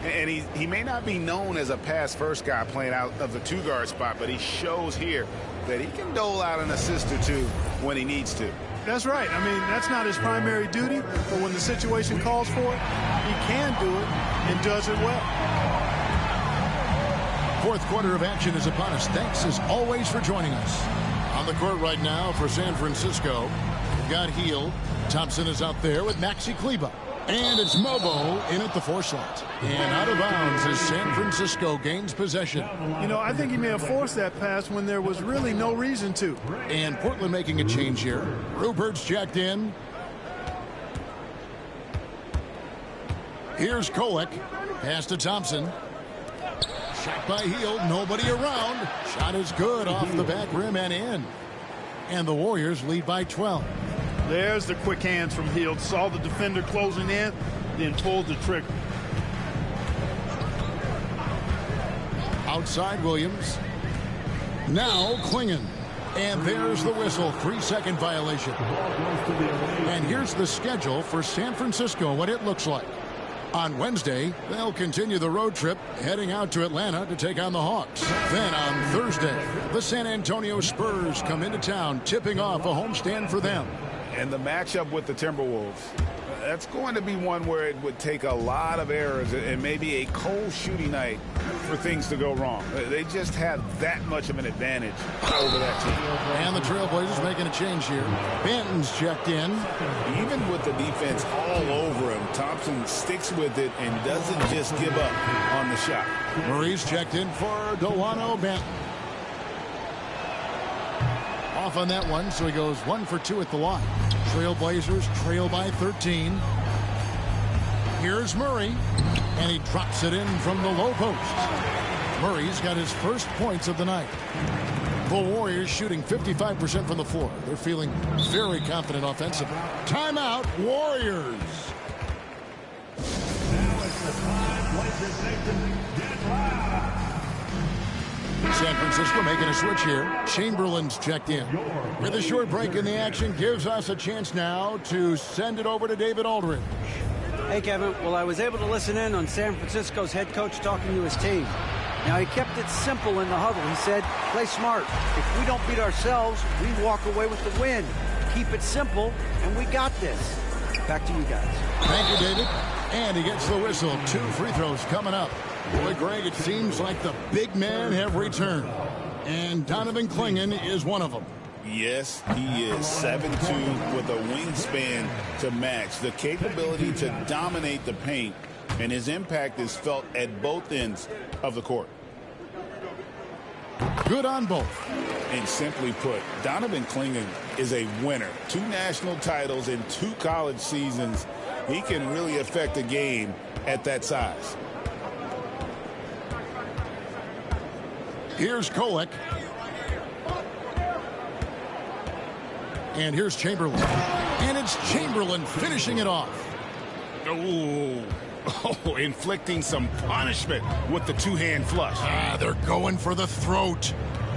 And he may not be known as a pass-first guy playing out of the two-guard spot, but he shows here that he can dole out an assist or two when he needs to. That's right. I mean, that's not his primary duty, but when the situation calls for it, he can do it and does it well. Fourth quarter of action is upon us. Thanks as always for joining us. On the court right now for San Francisco, we've got Hield. Thompson is out there with Maxi Kleber. And it's Mobo in at the 4 slot. And out of bounds as San Francisco gains possession. You know, I think he may have forced that pass when there was really no reason to. And Portland making a change here. Rupert's jacked in. Here's Kolek. Pass to Thompson. Shot by Hield. Nobody around. Shot is good off the back rim and in. And the Warriors lead by 12. There's the quick hands from Hield. Saw the defender closing in, then pulled the trigger. Outside Williams. Now Klingon. And there's the whistle. 3-second violation. And here's the schedule for San Francisco, what it looks like. On Wednesday, they'll continue the road trip, heading out to Atlanta to take on the Hawks. Then on Thursday, the San Antonio Spurs come into town, tipping off a homestand for them. And the matchup with the Timberwolves, that's going to be one where it would take a lot of errors and maybe a cold shooting night for things to go wrong. They just have that much of an advantage over that team. And the Trailblazers making a change here. Benton's checked in. Even with the defense all over him, Thompson sticks with it and doesn't just give up on the shot. Murray's checked in for Delano Benton. Off on that one, so he goes 1 for 2 at the line. Trailblazers trail by 13. Here's Murray, and he drops it in from the low post. Murray's got his first points of the night. The Warriors shooting 55% from the floor. They're feeling very confident offensively. Timeout, Warriors. Now it's the time Blazers Nation get loud. San Francisco making a switch here. Chamberlain's checked in. With a short break in the action, gives us a chance now to send it over to David Aldridge. Hey, Kevin. Well, I was able to listen in on San Francisco's head coach talking to his team. Now, he kept it simple in the huddle. He said, play smart. If we don't beat ourselves, we walk away with the win. Keep it simple, and we got this. Back to you guys. Thank you, David. And he gets the whistle. 2 free throws coming up. Boy, Greg, it seems like the big men have returned. And Donovan Klingon is one of them. Yes, he is 7'2" with a wingspan to match. The capability to dominate the paint, and his impact is felt at both ends of the court. Good on both. And simply put, Donovan Klingon is a winner. 2 national titles in 2 college seasons. He can really affect a game at that size. Here's Kolek. And here's Chamberlain. And it's Chamberlain finishing it off. Oh, inflicting some punishment with the 2-hand flush. They're going for the throat.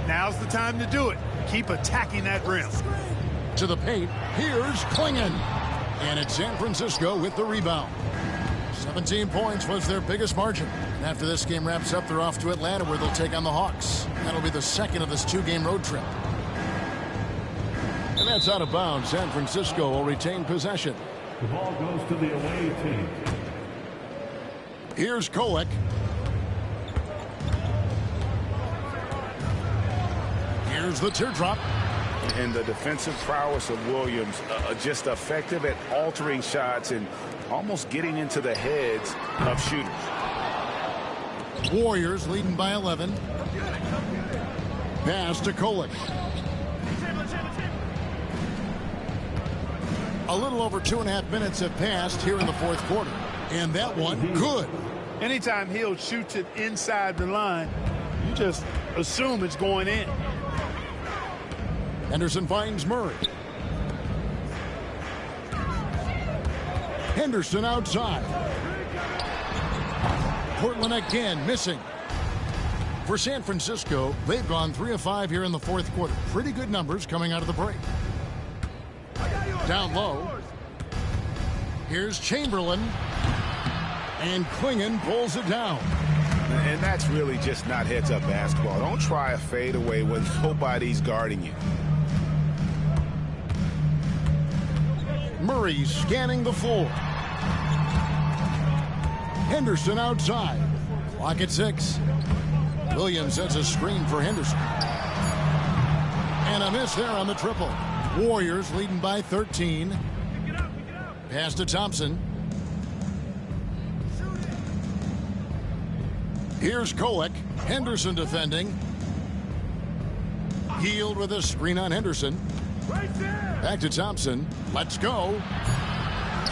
Now's the time to do it. Keep attacking that rim. To the paint. Here's Klingon. And it's San Francisco with the rebound. 17 points was their biggest margin. And after this game wraps up, they're off to Atlanta where they'll take on the Hawks. That'll be the second of this 2-game road trip. And that's out of bounds. San Francisco will retain possession. The ball goes to the away team. Here's Kolek. Here's the teardrop. And the defensive prowess of Williams, just effective at altering shots and almost getting into the heads of shooters. Warriors leading by 11. Pass to Kolek. A little over 2.5 minutes have passed here in the fourth quarter. And that one, good. Anytime Hield shoots it inside the line, you just assume it's going in. Henderson finds Murray. Henderson outside. Portland again missing. For San Francisco, they've gone 3 of 5 here in the fourth quarter. Pretty good numbers coming out of the break. Down low. Here's Chamberlain. And Klingon pulls it down. And that's really just not heads-up basketball. Don't try a fadeaway when nobody's guarding you. Murray scanning the floor. Henderson outside. Clock at 6. Williams sets a screen for Henderson. And a miss there on the triple. Warriors leading by 13. Pass to Thompson. Here's Kolek. Henderson defending. Healed with a screen on Henderson. Back to Thompson. Let's go.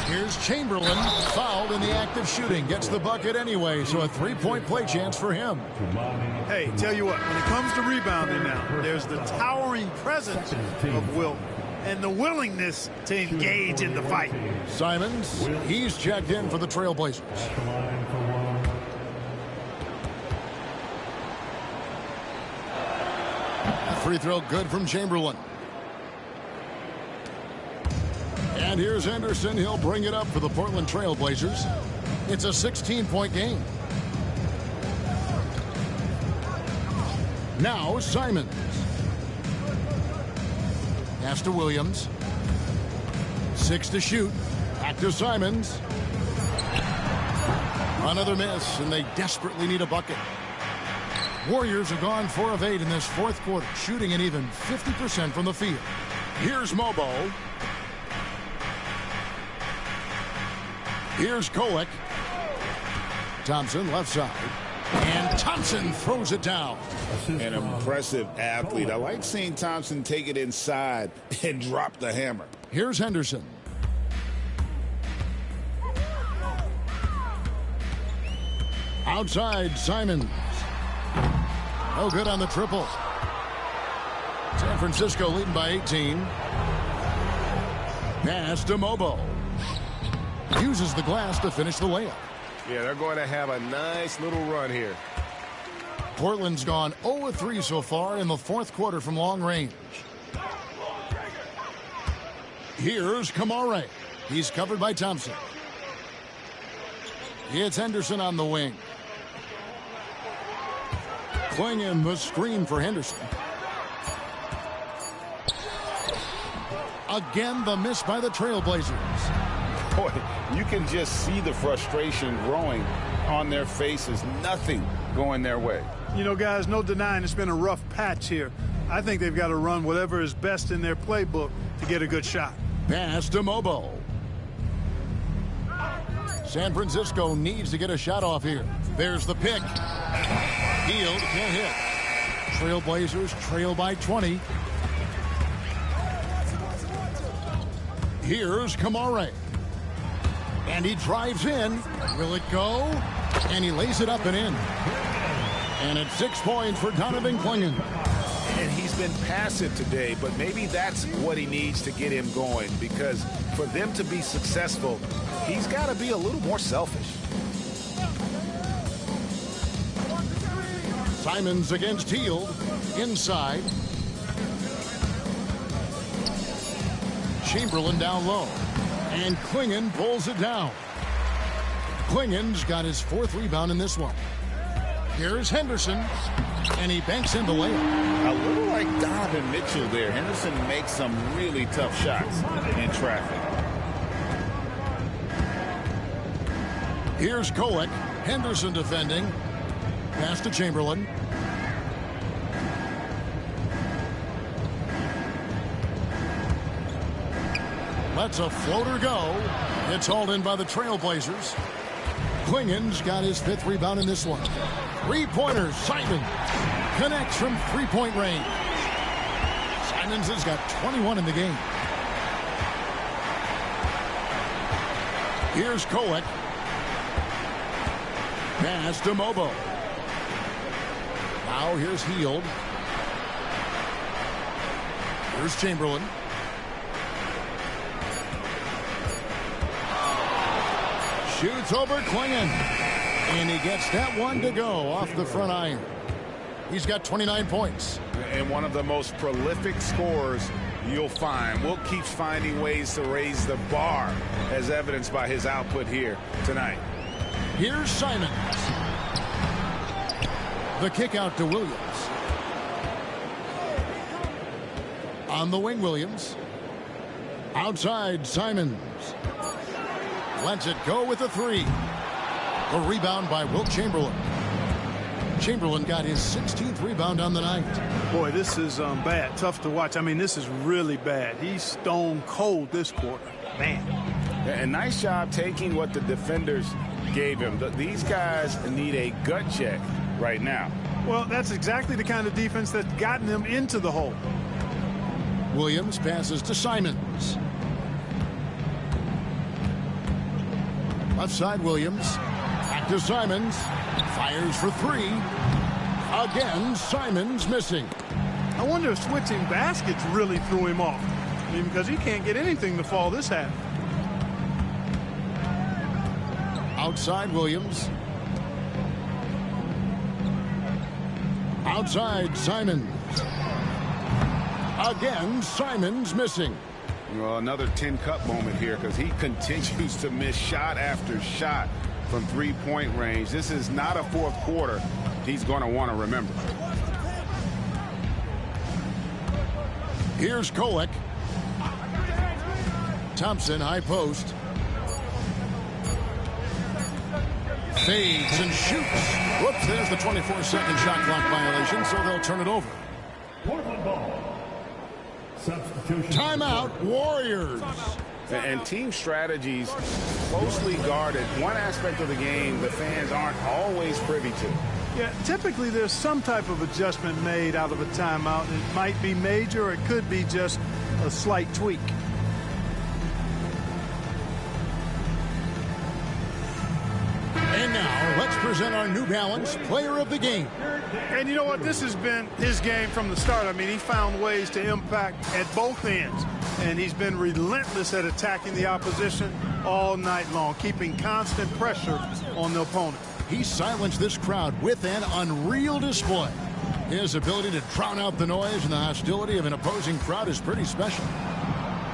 Here's Chamberlain. Fouled in the act of shooting. Gets the bucket anyway, so a three-point play chance for him. Hey, tell you what, when it comes to rebounding now, there's the towering presence of Wilt and the willingness to engage in the fight. Simons, he's checked in for the Trailblazers. A free throw good from Chamberlain. And here's Henderson. He'll bring it up for the Portland Trailblazers. It's a 16-point game. Now Simons. Pass to Williams. 6 to shoot. Back to Simons. Another miss, and they desperately need a bucket. Warriors have gone 4 of 8 in this fourth quarter, shooting an even 50% from the field. Here's Mobo. Here's Kolek. Thompson left side. And Thompson throws it down. An impressive athlete. I like seeing Thompson take it inside and drop the hammer. Here's Henderson. Outside, Simons. No good on the triple. San Francisco leading by 18. Pass to Mobo. Uses the glass to finish the layup. Yeah, they're going to have a nice little run here. Portland's gone 0-3 so far in the fourth quarter from long range. Here's Kamare. He's covered by Thompson. It's Henderson on the wing. Klingon the screen for Henderson. Again, the miss by the Trailblazers. Boy, you can just see the frustration growing on their faces. Nothing going their way. You know, guys, no denying it's been a rough patch here. I think they've got to run whatever is best in their playbook to get a good shot. Pass to Mobo. San Francisco needs to get a shot off here. There's the pick. Healed, can't hit. Trailblazers trail by 20. Here's Kamare. And he drives in. Will it go? And he lays it up and in. And it's 6 points for Donovan Klingon. And he's been passive today, but maybe that's what he needs to get him going, because for them to be successful, he's got to be a little more selfish. Simons against Hield. Inside. Chamberlain down low. And Klingon pulls it down. Klingon's got his 4th rebound in this one. Here's Henderson. And he banks in the layup. A little like Donovan Mitchell there. Henderson makes some really tough shots in traffic. Here's Kolek. Henderson defending. Pass to Chamberlain. Lets a floater go. It's hauled in by the Trailblazers. Klingon's got his 5th rebound in this one. 3-pointer, Simons. Connects from 3-point range. Simons has got 21 in the game. Here's Kolek. Pass to Mobo. Now here's Hield. Here's Chamberlain. Shoots over Klingon. And he gets that one to go off the front iron. He's got 29 points. And one of the most prolific scorers you'll find Wilt keeps finding ways to raise the bar, as evidenced by his output here tonight. Here's Simons. The kick out to Williams. On the wing, Williams. Outside, Simons. Lets it go with a three. The rebound by Wilt Chamberlain. Chamberlain got his 16th rebound on the night. Boy, this is bad. Tough to watch. I mean, this is really bad. He's stone cold this quarter. Man. And nice job taking what the defenders gave him. These guys need a gut check right now. Well, that's exactly the kind of defense that's gotten them into the hole. Williams passes to Simons. Left side, Williams. Back to Simons. Fires for three. Again, Simons missing. I wonder if switching baskets really threw him off. I mean, because he can't get anything to fall this half. Outside, Williams. Outside, Simons. Again, Simons missing. Well, another 10-cup moment here because he continues to miss shot after shot from three-point range. This is not a fourth quarter he's going to want to remember. Here's Kolek. Thompson, high post. Fades and shoots. Whoops, there's the 24-second shot clock violation, so they'll turn it over. Portland ball. Substitution. Timeout, Warriors. And team strategies closely guarded. One aspect of the game the fans aren't always privy to. Yeah, typically there's some type of adjustment made out of a timeout. It might be major or it could be just a slight tweak. And now let's present our New Balance Player of the Game. And you know what? This has been his game from the start. I mean, he found ways to impact at both ends. And he's been relentless at attacking the opposition all night long, keeping constant pressure on the opponent. He silenced this crowd with an unreal display. His ability to drown out the noise and the hostility of an opposing crowd is pretty special.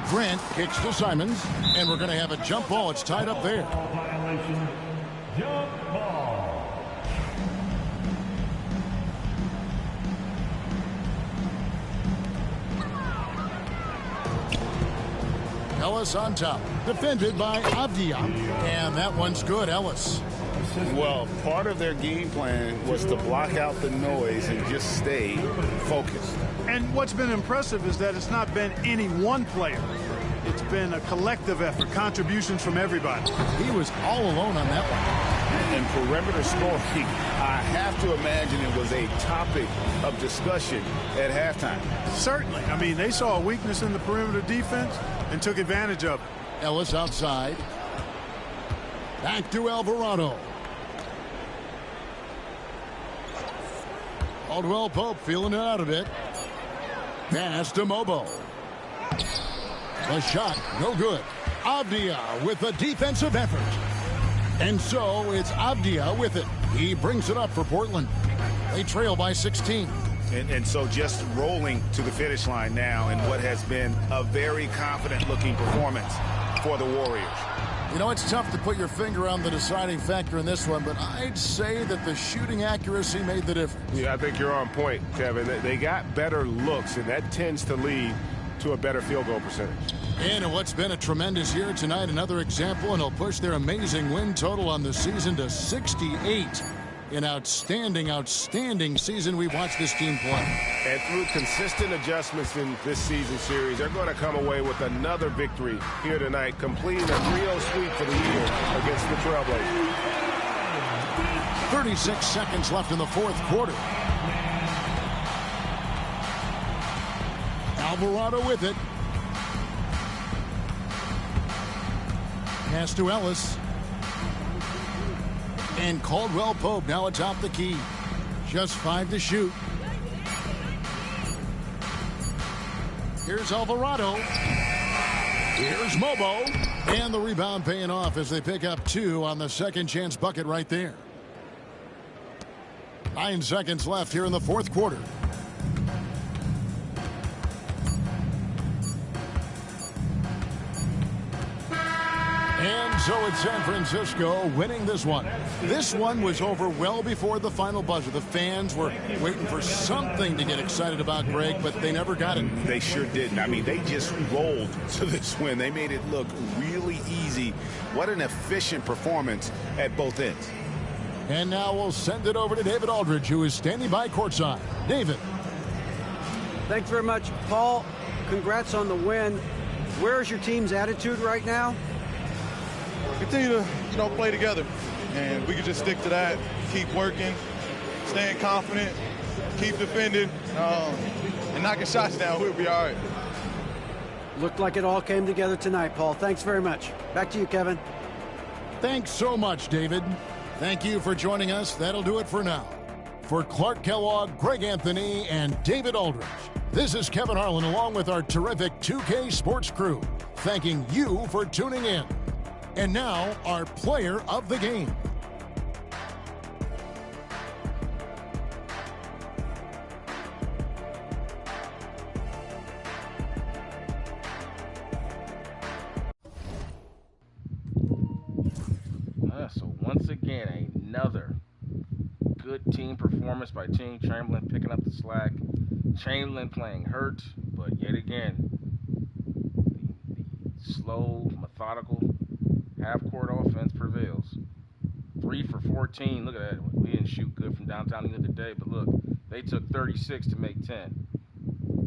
Grant kicks to Simons, and we're going to have a jump ball. It's tied up there. Violation. Jump ball. Ellis on top, defended by Avdia, and that one's good, Ellis. Well, part of their game plan was to block out the noise and just stay focused. And what's been impressive is that it's not been any one player. It's been a collective effort, contributions from everybody. He was all alone on that one. And perimeter scoring, I have to imagine it was a topic of discussion at halftime. Certainly. I mean, they saw a weakness in the perimeter defense and took advantage of it. Ellis outside. Back to Alvarado. Caldwell Pope feeling it out a bit. Pass to Mobo. A shot, no good. Avdia with a defensive effort. And so it's Avdia with it. He brings it up for Portland. They trail by 16. And so just rolling to the finish line now in what has been a very confident-looking performance for the Warriors. You know, it's tough to put your finger on the deciding factor in this one, but I'd say that the shooting accuracy made the difference. Yeah, I think you're on point, Kevin. They got better looks, and that tends to lead to a better field goal percentage. And in what's been a tremendous year tonight, another example, and it'll push their amazing win total on the season to 68. An outstanding, outstanding season we've watched this team play. And through consistent adjustments in this season series, they're going to come away with another victory here tonight, completing a 3-0 sweep for the year against the Trailblazers. 36 seconds left in the fourth quarter. Alvarado with it. Pass to Ellis. And Caldwell Pope now atop the key. Just 5 to shoot. Here's Alvarado. Here's Mobo. And the rebound paying off as they pick up 2 on the second chance bucket right there. 9 seconds left here in the fourth quarter. And so it's San Francisco winning this one. This one was over well before the final buzzer. The fans were waiting for something to get excited about, Greg, but they never got it. They sure didn't. I mean, they just rolled to this win. They made it look really easy. What an efficient performance at both ends. And now we'll send it over to David Aldridge, who is standing by courtside. David. Thanks very much, Paul. Congrats on the win. Where's your team's attitude right now? Continue to, play together. And we can just stick to that, keep working, staying confident, keep defending, and knocking shots down. We'll be all right. Looked like it all came together tonight, Paul. Thanks very much. Back to you, Kevin. Thanks so much, David. Thank you for joining us. That'll do it for now. For Clark Kellogg, Greg Anthony, and David Aldridge, this is Kevin Harlan along with our terrific 2K Sports crew, thanking you for tuning in. And now, our player of the game. So once again, another good team performance by Team Chamberlain, picking up the slack. Chamberlain playing hurt, but yet again, the slow, methodical half-court offense prevails. 3 for 14. Look at that. We didn't shoot good from downtown the other day, but look, they took 36 to make 10.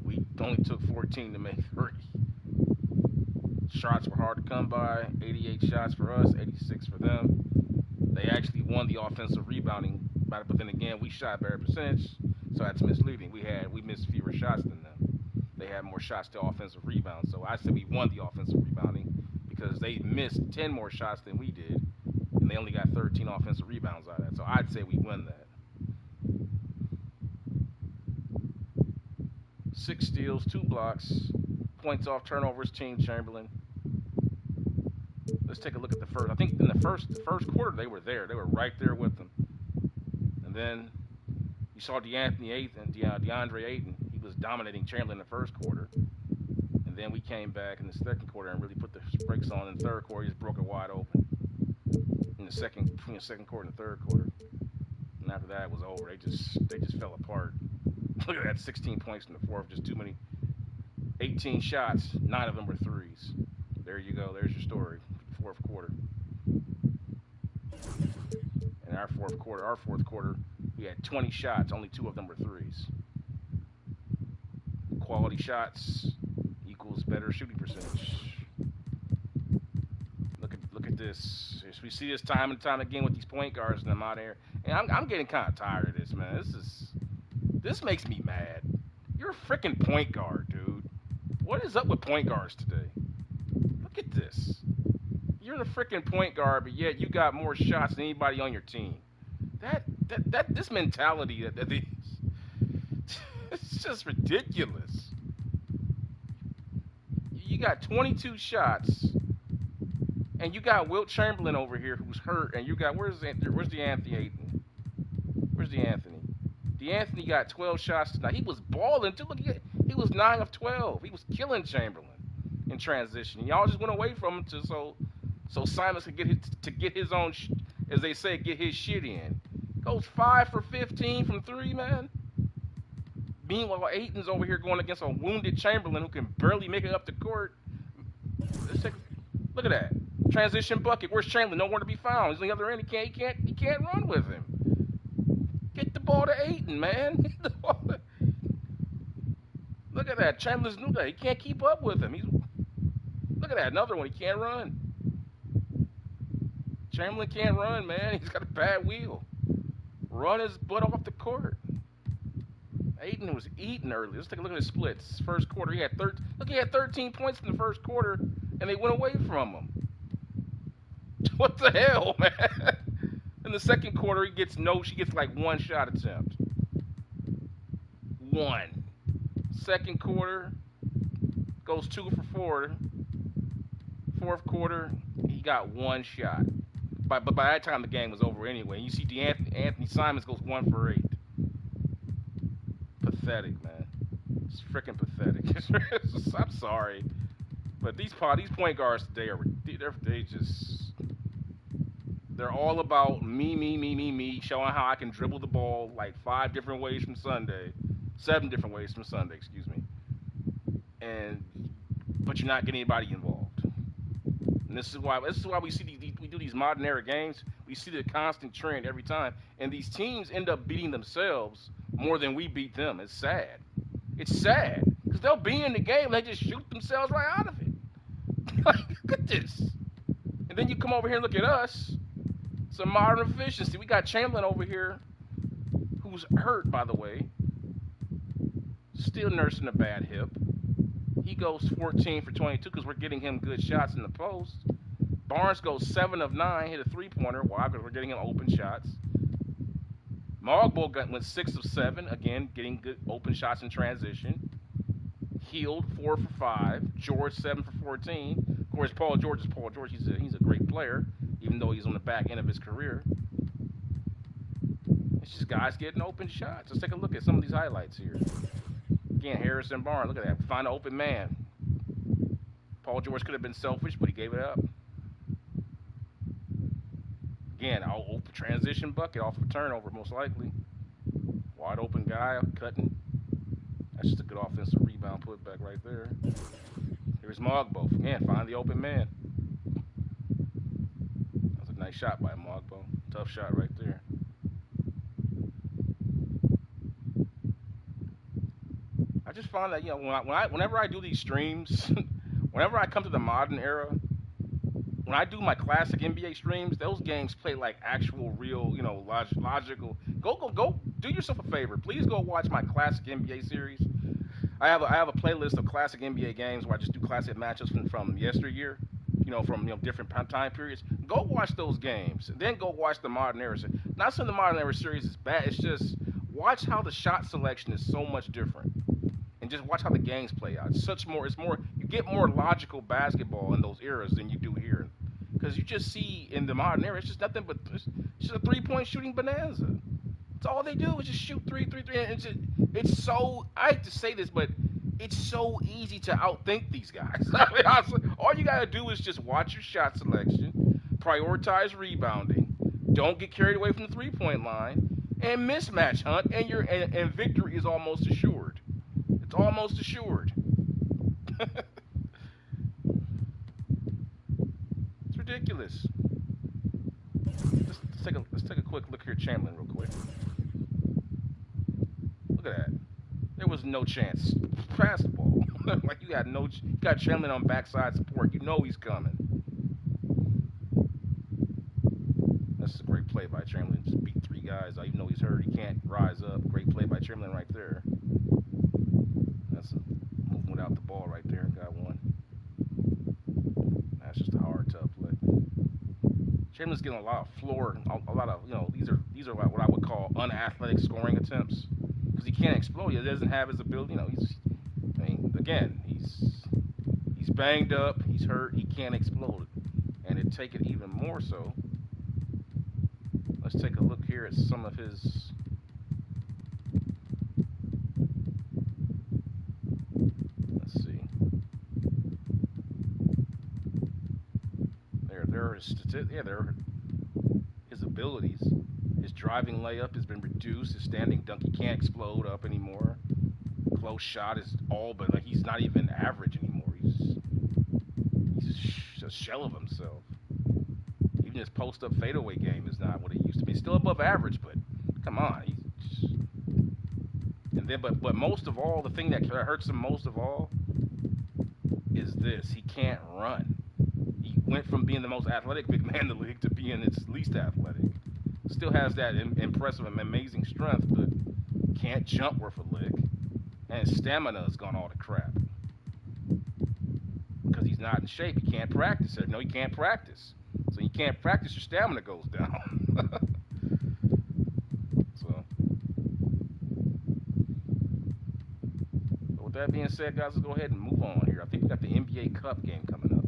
We only took 14 to make 3. Shots were hard to come by. 88 shots for us, 86 for them. They actually won the offensive rebounding, but then again, we shot better percentage, so that's misleading. We missed fewer shots than them. They had more shots to offensive rebounds, so I said we won the offensive rebounding because they missed 10 more shots than we did, and they only got 13 offensive rebounds out of that. So I'd say we won that. 6 steals, 2 blocks, points off turnovers, Team Chamberlain. Let's take a look at the first. I think in the first quarter they were there. They were right there with them. And then you saw Deandre Ayton. He was dominating Chamberlain in the first quarter. And then we came back in the second quarter and really put the brakes on. In the third quarter, he just broke it wide open. Between the second quarter and the third quarter. And after that, it was over. They just fell apart. Look at that, 16 points in the fourth, just too many. 18 shots, 9 of them were threes. There you go. There's your story. Fourth quarter. In our fourth quarter, we had 20 shots. Only 2 of them were threes. Quality shots equals better shooting percentage. Look at this. We see this time and time again with these point guards and them out there. And I'm getting kind of tired of this, man. This makes me mad. You're a freaking point guard, dude. What is up with point guards today? Look at this. You're the freaking point guard, but yet you got more shots than anybody on your team. This mentality that it's just ridiculous. You got 22 shots, and you got Wilt Chamberlain over here who's hurt, and you got where's Deandre Ayton? Where's Deandre? Deandre got 12 shots tonight. He was balling too. Look, he was 9 of 12. He was killing Chamberlain in transition. Y'all just went away from him so Simons could get his own, as they say, get his shit in. Goes 5 for 15 from 3, man. Meanwhile, Ayton's over here going against a wounded Chamberlain who can barely make it up the court. Look at that transition bucket. Where's Chamberlain? Nowhere to be found. He's on the other end. He can't run with him. Get the ball to Ayton, man. Look at that. Chamberlain's new guy. He can't keep up with him. Look at that. Another one. He can't run. Chamberlain can't run, man. He's got a bad wheel. Run his butt off the court. Ayton was eating early. Let's take a look at his splits. First quarter, he had 13 points in the first quarter, and they went away from him. What the hell, man? In the second quarter, she gets like 1 shot attempt. 1. Second quarter, goes 2 for 4. Fourth quarter, he got 1 shot. But by that time, the game was over anyway. You see Anthony Simons goes 1 for 8. Pathetic, man. It's freaking pathetic. I'm sorry. But these point guards today they're all about me, showing how I can dribble the ball like 7 different ways from Sunday, excuse me. But you're not getting anybody involved. And this is why we see we do these modern era games. We see the constant trend every time, and these teams end up beating themselves more than we beat them. It's sad. It's sad because they'll be in the game and they just shoot themselves right out of it. Like, look at this. And then you come over here and look at us. Some modern efficiency. We got Chamberlain over here, who's hurt, by the way. Still nursing a bad hip. He goes 14 for 22 because we're getting him good shots in the post. Barnes goes 7 of 9, hit a three-pointer. Why? Because we're getting him open shots. Mogbo went 6 of 7, again, getting good open shots in transition. Hield 4 for 5. George 7 for 14. Of course, Paul George is Paul George. He's a great player, even though he's on the back end of his career. It's just guys getting open shots. Let's take a look at some of these highlights here. Again, Harrison Barnes, look at that. Find an open man. Paul George could have been selfish, but he gave it up. Again, open transition bucket off of a turnover, most likely. Wide open guy, cutting. That's just a good offensive rebound putback right there. Here's Mogbo. Again, find the open man. That's a nice shot by Mogbo. Tough shot right there. I just find that, whenever I do these streams, whenever I come to the modern era, when I do my classic NBA streams, those games play like actual, real, logical. Go do yourself a favor. Please go watch my classic NBA series. I have a playlist of classic NBA games where I just do classic matchups from yesteryear, from different time periods. Go watch those games, and then go watch the modern era. Not saying the modern era series is bad. It's just watch how the shot selection is so much different. And just watch how the games play out. You get more logical basketball in those eras than you do here. Because you just see in the modern era, it's just nothing but it's just a three-point shooting bonanza. That's all they do is just shoot three. And it's so, I hate to say this, but it's so easy to outthink these guys. I mean, honestly, all you got to do is just watch your shot selection, prioritize rebounding, don't get carried away from the three-point line, and mismatch hunt, and victory is almost assured. It's almost assured. It's ridiculous. Let's take a quick look here at Chamberlain real quick. Look at that. There was no chance. Pass the ball. Like you got Chamberlain on backside support. You know he's coming. That's a great play by Chamberlain. Just beat 3 guys. Even though he's hurt, he can't rise up. Great play by Chamberlain right there. That's a movement without the ball right there. Got one. That's just a hard, tough play. Chamberlain's getting a lot of floor, a lot of, these are what I would call unathletic scoring attempts because he can't explode. He doesn't have his ability. He's banged up. He's hurt. He can't explode, and it'd take it even more so. Let's take a look here at some of his. Let's see. There are his abilities. His driving layup has been reduced. His standing dunk, he can't explode up anymore. Close shot is all but like he's not even average anymore. He's a shell of himself. Even his post-up fadeaway game is not what it used to be. He's still above average, but come on. But most of all, the thing that hurts him most of all is this: he can't run. He went from being the most athletic big man in the league to being its least athletic. Still has that impressive and amazing strength, but can't jump worth a lick. And his stamina has gone all to crap. Because he's not in shape. He can't practice. No, he can't practice. So you can't practice, your stamina goes down. So, with that being said, guys, let's go ahead and move on here. I think we got the NBA Cup game coming up.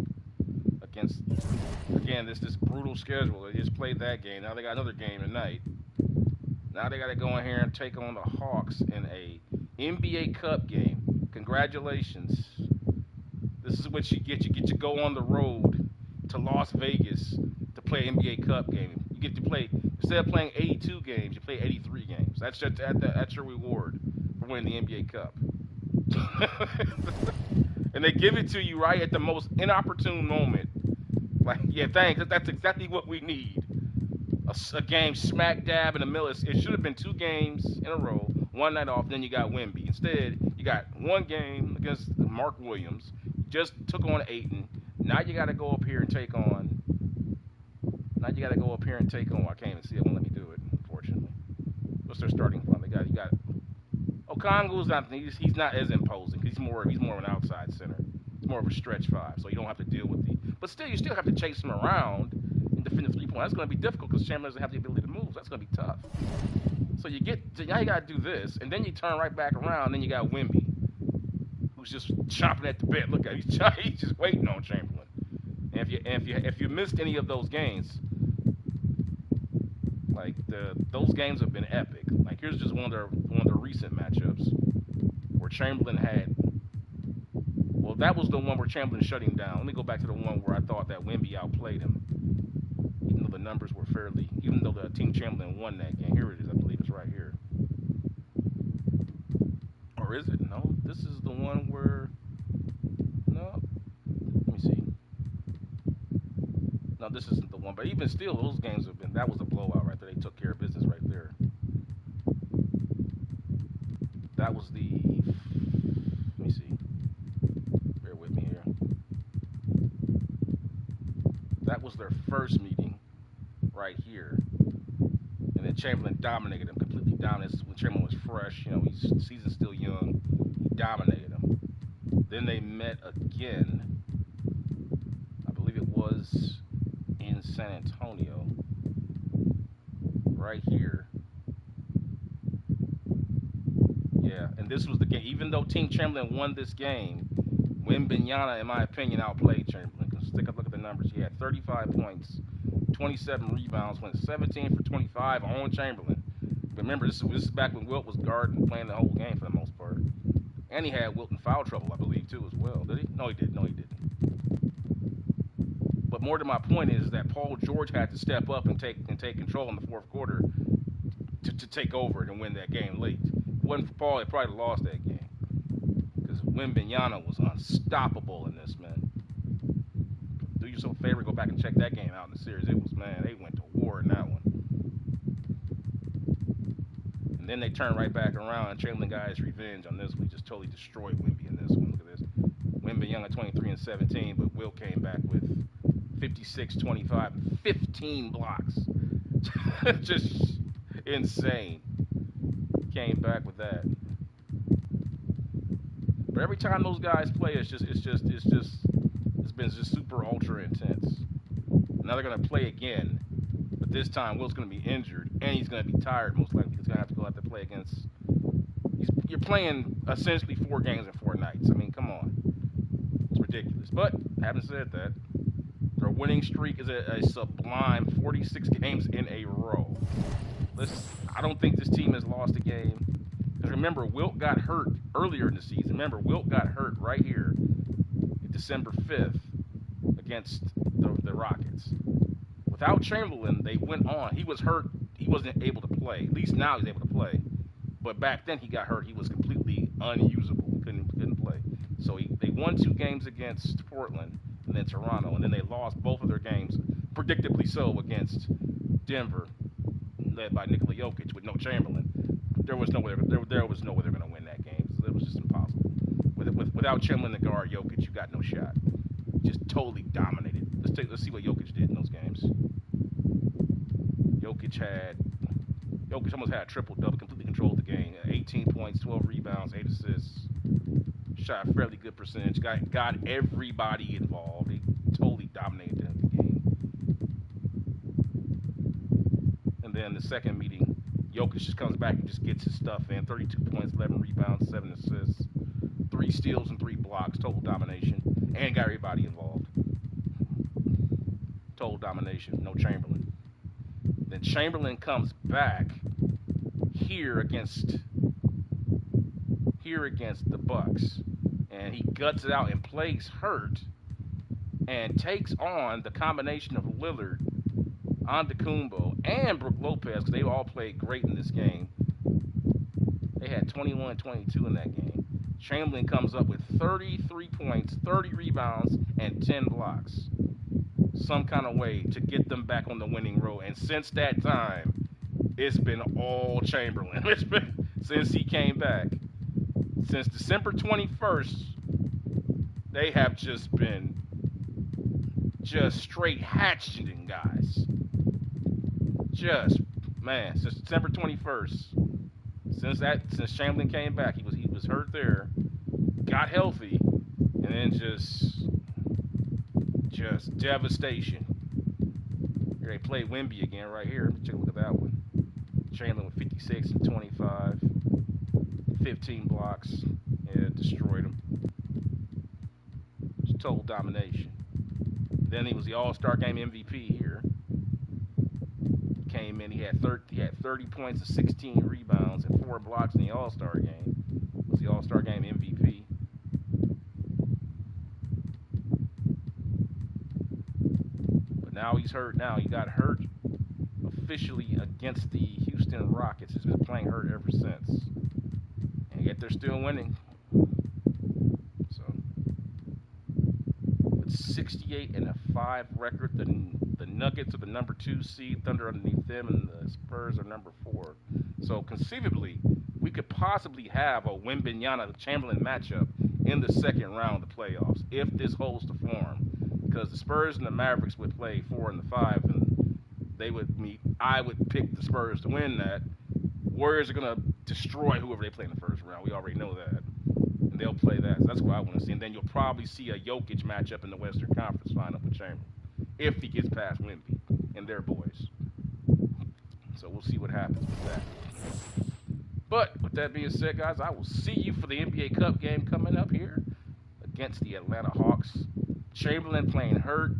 Again, this brutal schedule. They just played that game. Now they got another game tonight. Now they got to go in here and take on the Hawks in a NBA Cup game. Congratulations. This is what you get. You get to go on the road to Las Vegas to play an NBA Cup game. You get to play, instead of playing 82 games, you play 83 games. That's your reward for winning the NBA Cup. And they give it to you right at the most inopportune moment. Like, yeah, thanks. That's exactly what we need. A game smack dab in the middle. It should have been 2 games in a row, one night off, then you got Wemby. Instead, you got 1 game against Mark Williams. Just took on Ayton. Now you got to go up here and take on. I can't even see it. Won't let me do it, unfortunately. What's their starting five? You got. Okongwu's not. He's not as imposing. He's more of an outside center. He's more of a stretch 5, so you don't have to deal with But still, you still have to chase him around and defend the 3-point. That's going to be difficult because Chamberlain doesn't have the ability to move. So that's going to be tough. So now you got to do this, and then you turn right back around, and then you got Wemby, who's just chomping at the bit. Look at him. He's just waiting on Chamberlain. And if you missed any of those games, like those games have been epic. Like here's just one of the recent matchups where Chamberlain had. Well, that was the one where Chamberlain shut him down. Let me go back to the one where I thought that Wemby outplayed him, even though the numbers were even though the Team Chamberlain won that game. Here it is. I believe it's right here. Or is it? No, this is the one where. No, let me see. No, this isn't the one. But even still, those games have been. That was a blowout right there. They took care of business right there. That was the. Let me see. Bear with me here. That was their first meeting, right here. And then Chamberlain dominated him, completely dominated. This is when Chamberlain was fresh. You know, season's still young. He dominated him. Then they met again. I believe it was in San Antonio. Right here. Yeah, and this was the game. Even though Team Chamberlain won this game, Wembanyama, in my opinion, outplayed Chamberlain. Because take a look at the numbers. He had 35 points, 27 rebounds, went 17 for 25 on Chamberlain. But remember, this is back when Wilt was guarding, playing the whole game for the most part. And he had Wilt in foul trouble, I believe, too, as well. Did he? No, he didn't. But more to my point is that Paul George had to step up and take control in the fourth quarter to take over and win that game late. If it wasn't for Paul, they probably lost that game. Because Wembanyama was unstoppable in this, man. Do yourself a favor, go back and check that game out in the series. It was, man, they went to war in that one. And then they turned right back around, and Chamberlain got his revenge on this one. He just totally destroyed Wemby in this one. Look at this. Wembanyama 23 and 17, but Wilt came back with 56, 25, 15 blocks. Just insane. Came back with that. But every time those guys play, it's been just super ultra intense. Now they're gonna play again, but this time Wilt's gonna be injured and he's gonna be tired most likely. He's gonna have to go out to play against. You're playing essentially 4 games in 4 nights. I mean, come on, it's ridiculous. But having said that, their winning streak is a sublime 46 games in a row. I don't think this team has lost a game. Because remember, Wilt got hurt earlier in the season. Remember, Wilt got hurt right here, December 5th, against the Rockets. Without Chamberlain, they went on. He was hurt. He wasn't able to play. At least now he's able to play. But back then he got hurt. He was completely unusable. Couldn't play. So they won 2 games against Portland and then Toronto, and then they lost both of their games, predictably so, against Denver, led by Nikola Jokic with no Chamberlain. There was no way they're going to win that game. So it was just impossible. Without Chamberlain to guard Jokic, you got no shot. Just totally dominated. Let's see what Jokic did in those games. Jokic almost had a triple-double, completely controlled the game. 18 points, 12 rebounds, 8 assists. Shot a fairly good percentage. Got everybody involved. He totally dominated the game. And then the second meeting, Jokic just comes back and just gets his stuff in. 32 points, 11 rebounds, 7 assists, 3 steals and 3 blocks. Total domination. And got everybody involved. Total domination. No Chamberlain. Then Chamberlain comes back here against the Bucks. and he guts it out and plays hurt and takes on the combination of Lillard, Antetokounmpo, and Brook Lopez, because they all played great in this game. They had 21 and 22 in that game. Chamberlain comes up with 33 points, 30 rebounds, and 10 blocks. Some kind of way to get them back on the winning road. And since that time, it's been all Chamberlain. It's been since he came back. Since December 21st, they have just been straight hatcheting guys. Since December 21st. Since Chamberlain came back, he was hurt there, got healthy, and then just devastation. Here they play Wemby again right here. Let me take a look at that one. Chamberlain with 56 and 25, 15 blocks. Yeah, destroyed him. Just total domination. Then he was the All-Star Game MVP here. Came in, he had 30 points and 16 rebounds and 4 blocks in the All-Star Game. Was the All-Star Game MVP. But now he's hurt. Now he got hurt officially against the Houston Rockets. He's been playing hurt ever since, and yet they're still winning. So with 68-5 record, the Nuggets are the number 2 seed, Thunder underneath them, and the Spurs are number 4. So conceivably, we could possibly have a Wembanyama-Chamberlain matchup in the second round of the playoffs if this holds to form. Because the Spurs and the Mavericks would play 4 and 5, and they would meet. I would pick the Spurs to win that. Warriors are going to destroy whoever they play in the first round. We already know that. And they'll play that. So that's what I want to see. And then you'll probably see a Jokic matchup in the Western Conference Final with Chamberlain, if he gets past Wemby and their boys. So we'll see what happens with that. But with that being said, guys, I will see you for the NBA Cup game coming up here against the Atlanta Hawks. Chamberlain playing hurt.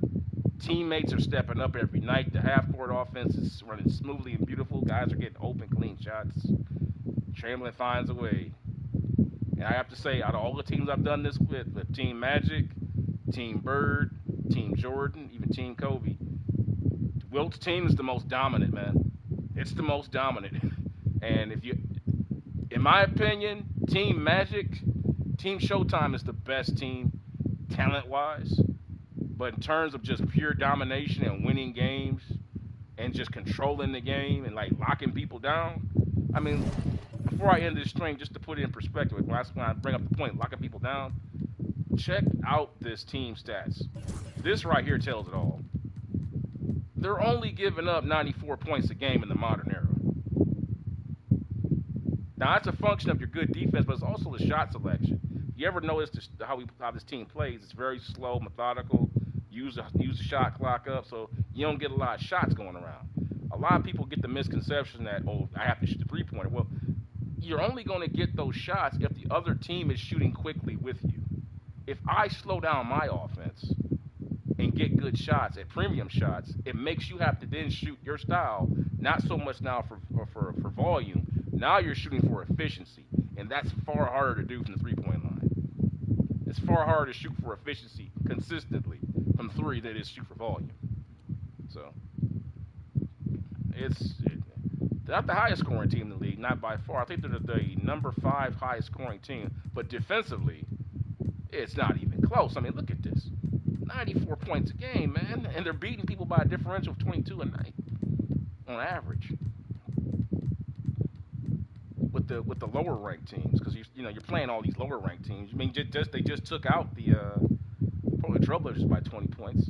Teammates are stepping up every night. The half-court offense is running smoothly and beautiful. Guys are getting open, clean shots. Chamberlain finds a way. And I have to say, out of all the teams I've done this with Team Magic, Team Bird, Team Jordan, even Team Kobe, Wilt's team is the most dominant, man. It's the most dominant. And in my opinion, Team Magic, Team Showtime is the best team, talent-wise. But in terms of just pure domination and winning games and just controlling the game and like locking people down, I mean, before I end this stream, just to put it in perspective, when I bring up the point, locking people down, check out this team stats. This right here tells it all. They're only giving up 94 points a game in the modern era. Now, that's a function of your good defense, but it's also the shot selection. If you ever notice how this team plays, it's very slow, methodical, use the shot clock up, so you don't get a lot of shots going around. A lot of people get the misconception that, oh, I have to shoot the three-pointer. Well, you're only going to get those shots if the other team is shooting quickly with you. If I slow down my offense and get good shots at premium shots, it makes you have to then shoot your style, not so much now for volume. Now you're shooting for efficiency, and that's far harder to do from the three-point line. It's far harder to shoot for efficiency consistently from three than it is shoot for volume. So they're not the highest scoring team in the league, not by far. I think they're the number 5 highest scoring team, but defensively, it's not even close. I mean, look at this. 94 points a game, man, and they're beating people by a differential of 22 a night on average. With the lower ranked teams, because you're playing all these lower ranked teams. I mean, they just took out the Portland Trailblazers by 20 points.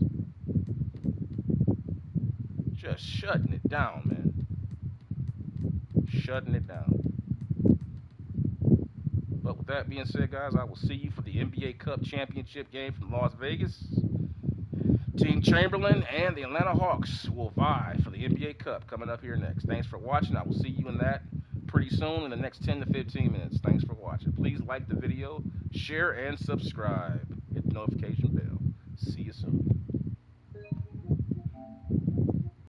Just shutting it down, man. Shutting it down. But with that being said, guys, I will see you for the NBA Cup championship game from Las Vegas. Team Chamberlain and the Atlanta Hawks will vie for the NBA Cup coming up here next. Thanks for watching. I will see you in that pretty soon in the next 10 to 15 minutes. Thanks for watching. Please like the video, share, and subscribe. Hit the notification bell. See you soon.